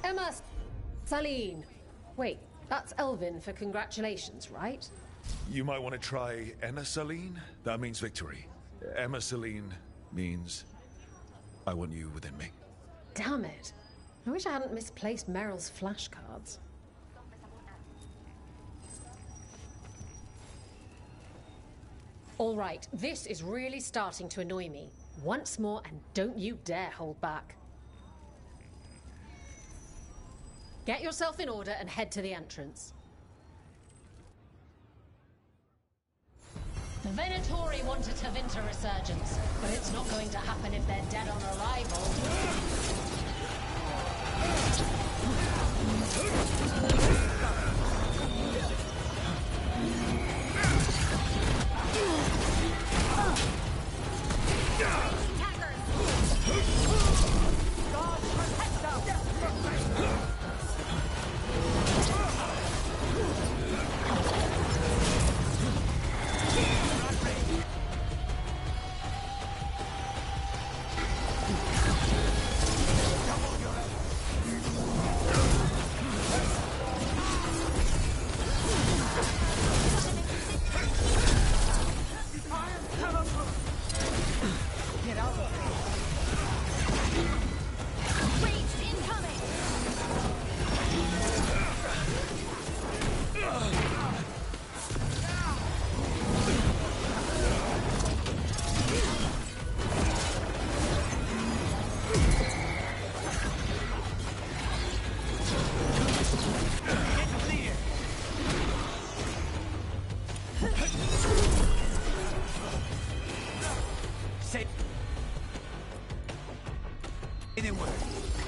Emma Saline. Wait, that's Elvin for congratulations, right? You might want to try Emma Saline. That means victory. Emma Saline means I want you within me. Damn it. I wish I hadn't misplaced Meryl's flashcards. All right, this is really starting to annoy me. Once more, and don't you dare hold back. Get yourself in order and head to the entrance. The Venatori wanted to Vinter resurgence, but it's not going to happen if they're dead on arrival. God protect us!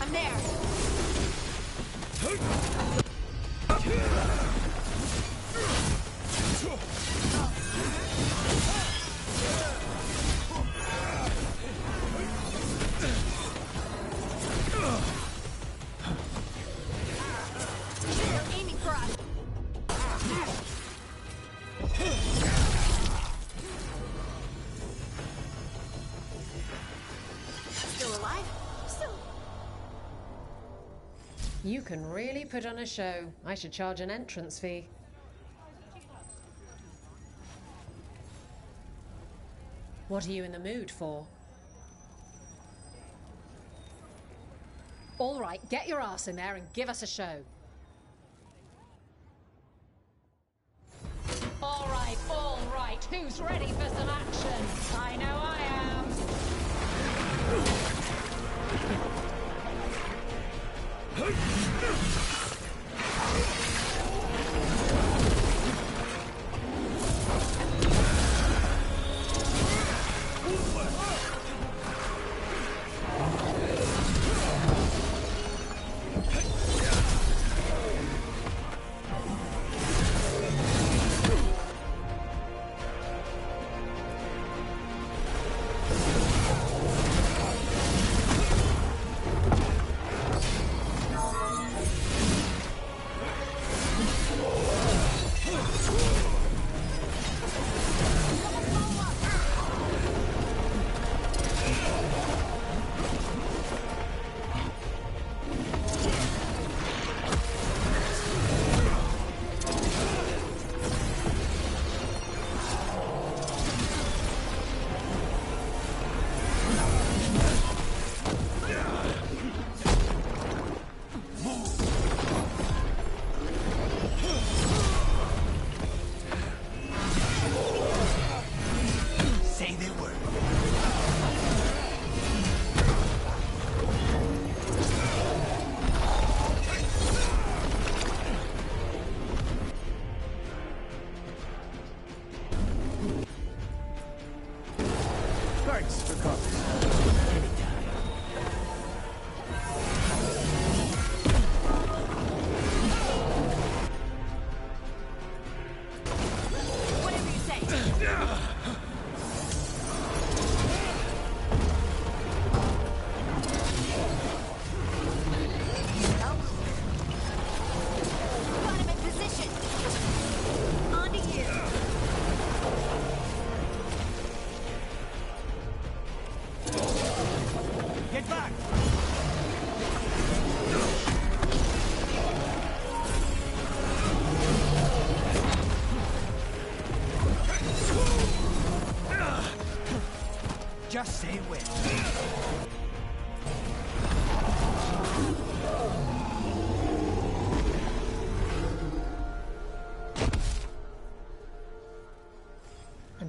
I'm there. They're aiming for us. Still alive? Still. You can really put on a show. I should charge an entrance fee. What are you in the mood for? All right, get your ass in there and give us a show. All right, who's ready for some action? I know I am.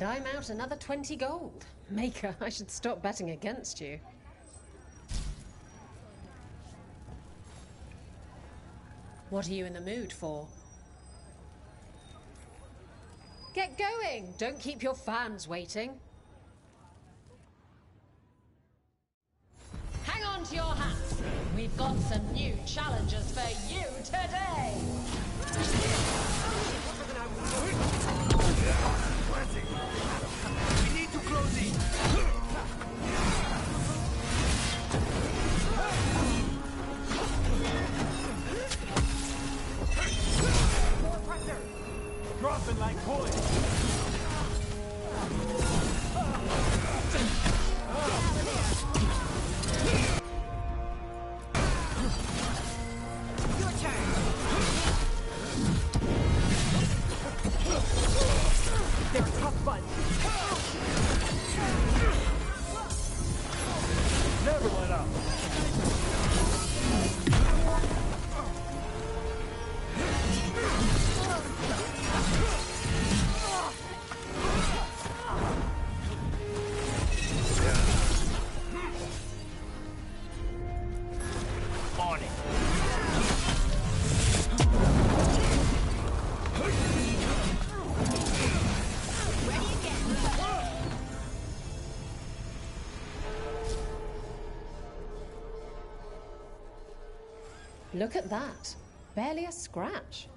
And I'm out another 20 gold. Maker, I should stop betting against you. What are you in the mood for? Get going! Don't keep your fans waiting. Hang on to your hats! We've got some new challenges for you today! We need to close in. More pressure. Dropping like poison. Your turn. They're a tough bunch. Never let up. On it. Look at that. Barely a scratch.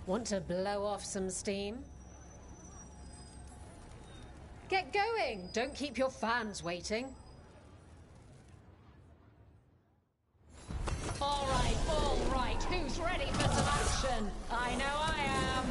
Want to blow off some steam? Get going! Don't keep your fans waiting. All right. Who's ready for some action? I know I am.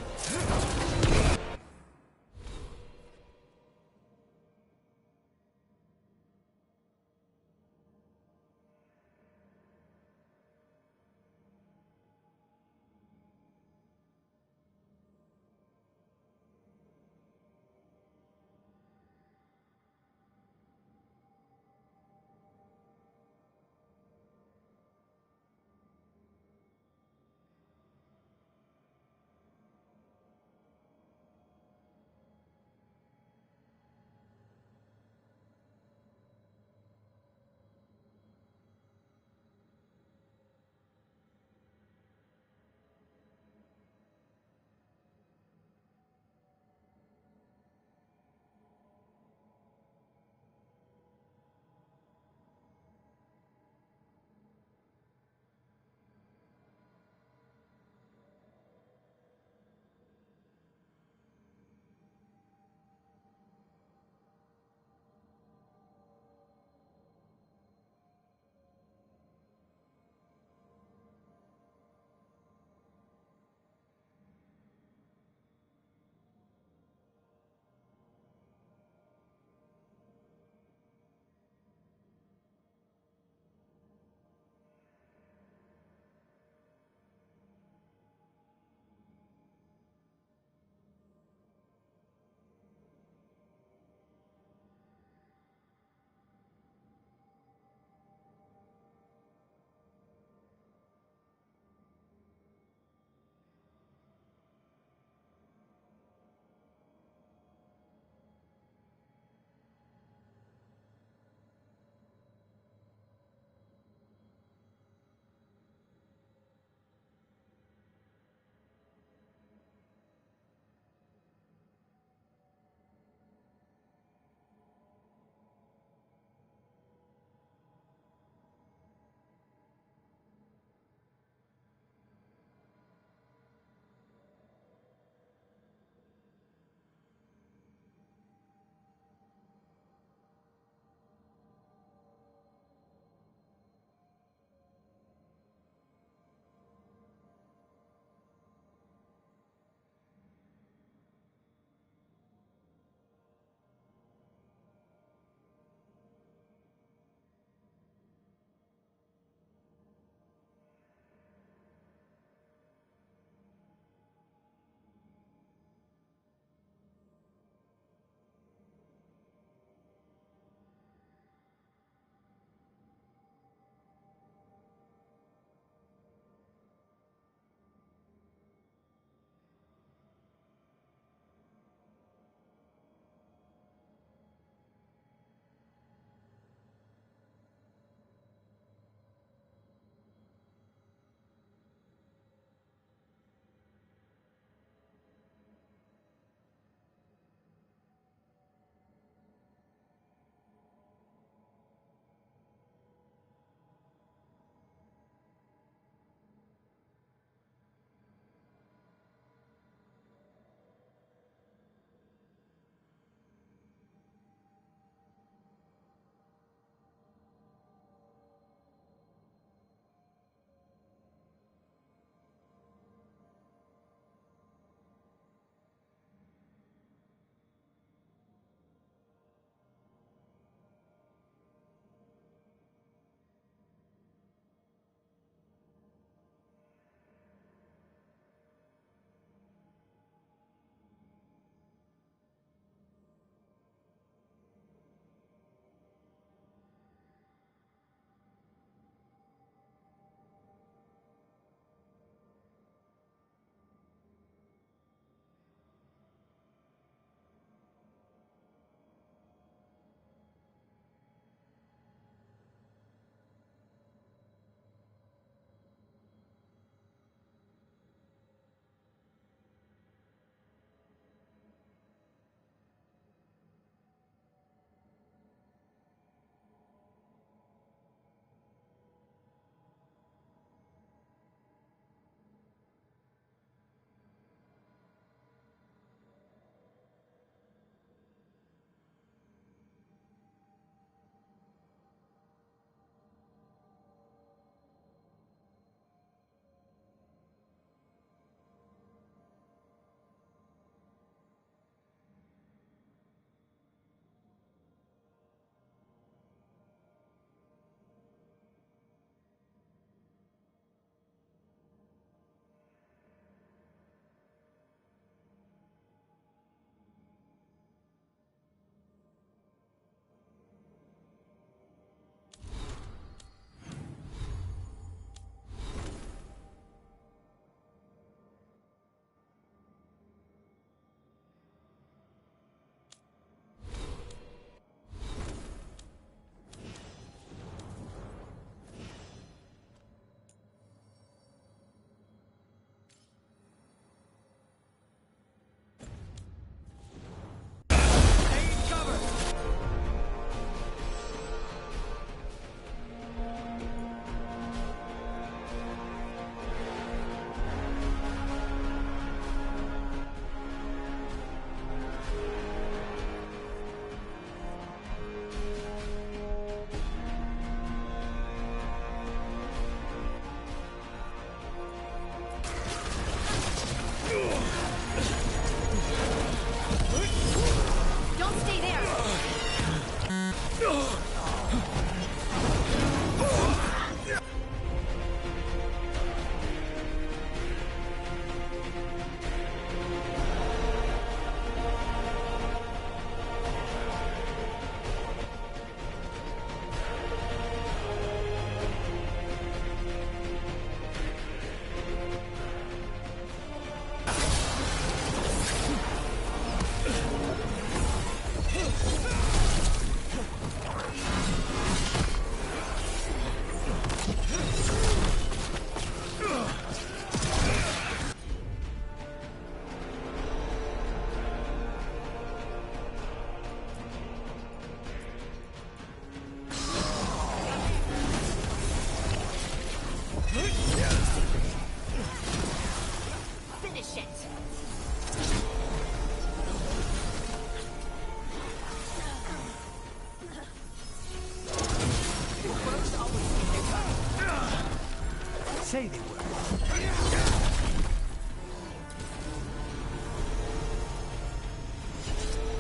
say they were.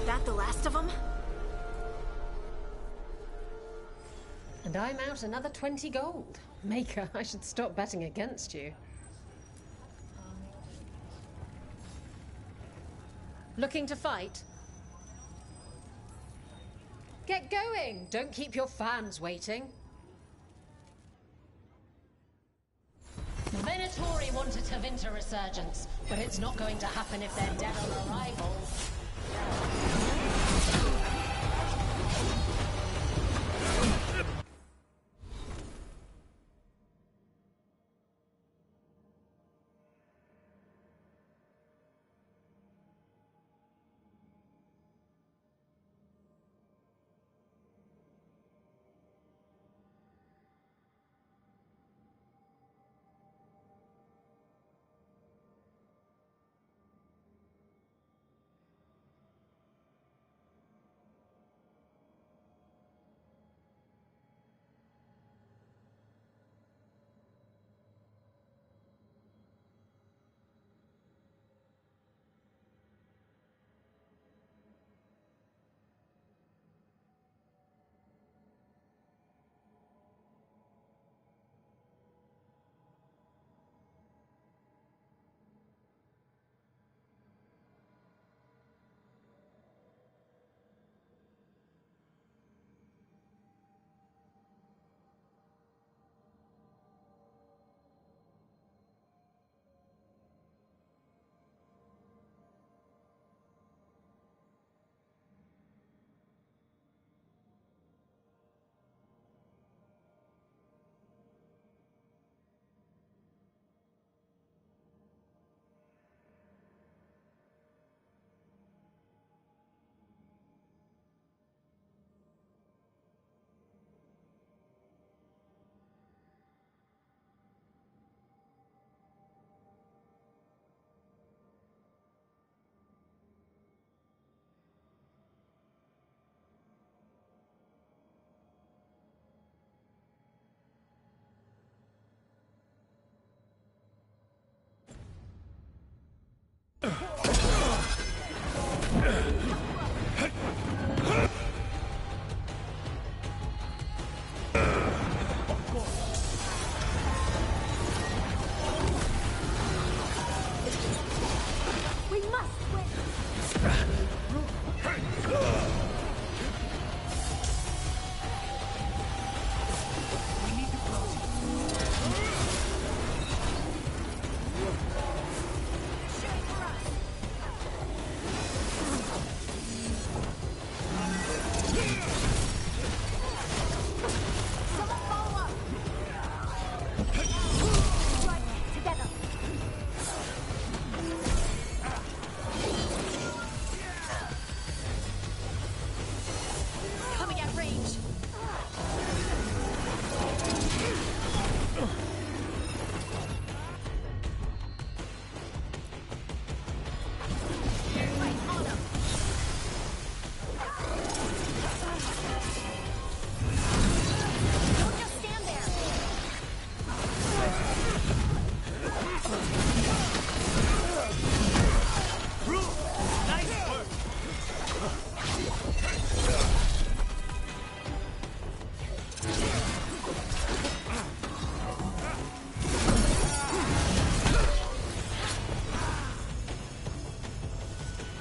That the last of them? And I'm out another 20 gold. Maker, I should stop betting against you. Looking to fight? Get going! Don't keep your fans waiting. The Venatori want a Tevinter resurgence, but it's not going to happen if they're dead on arrival.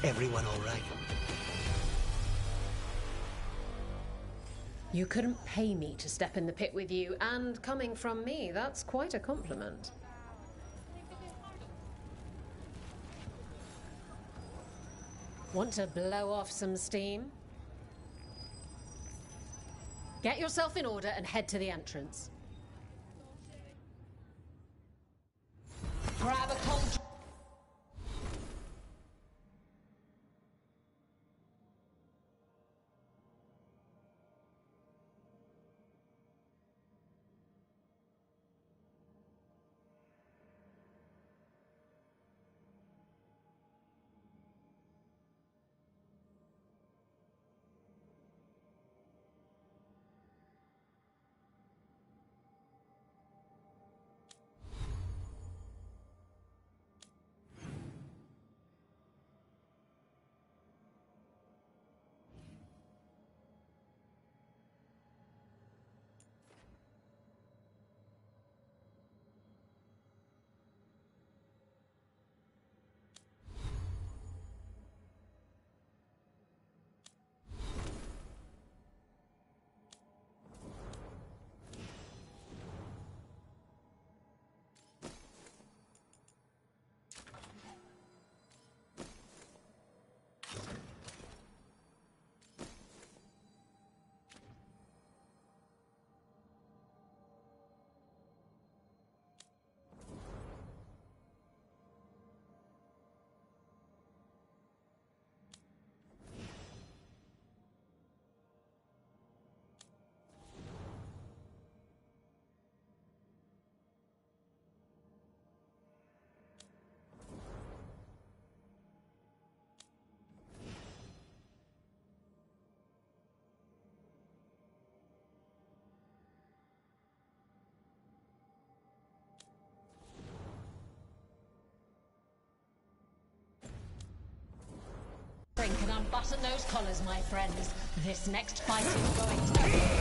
Everyone all right? You couldn't pay me to step in the pit with you, and coming from me, that's quite a compliment. Want to blow off some steam? Get yourself in order and head to the entrance. Grab a cold... drink and unbutton those collars, my friends. This next fight is going to be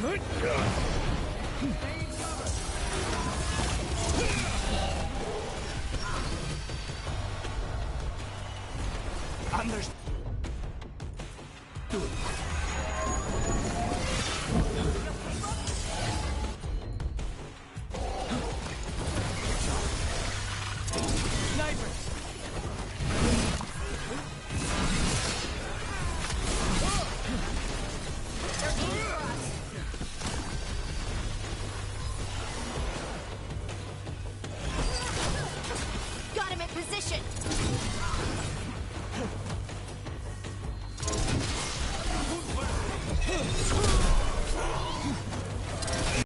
Ready again.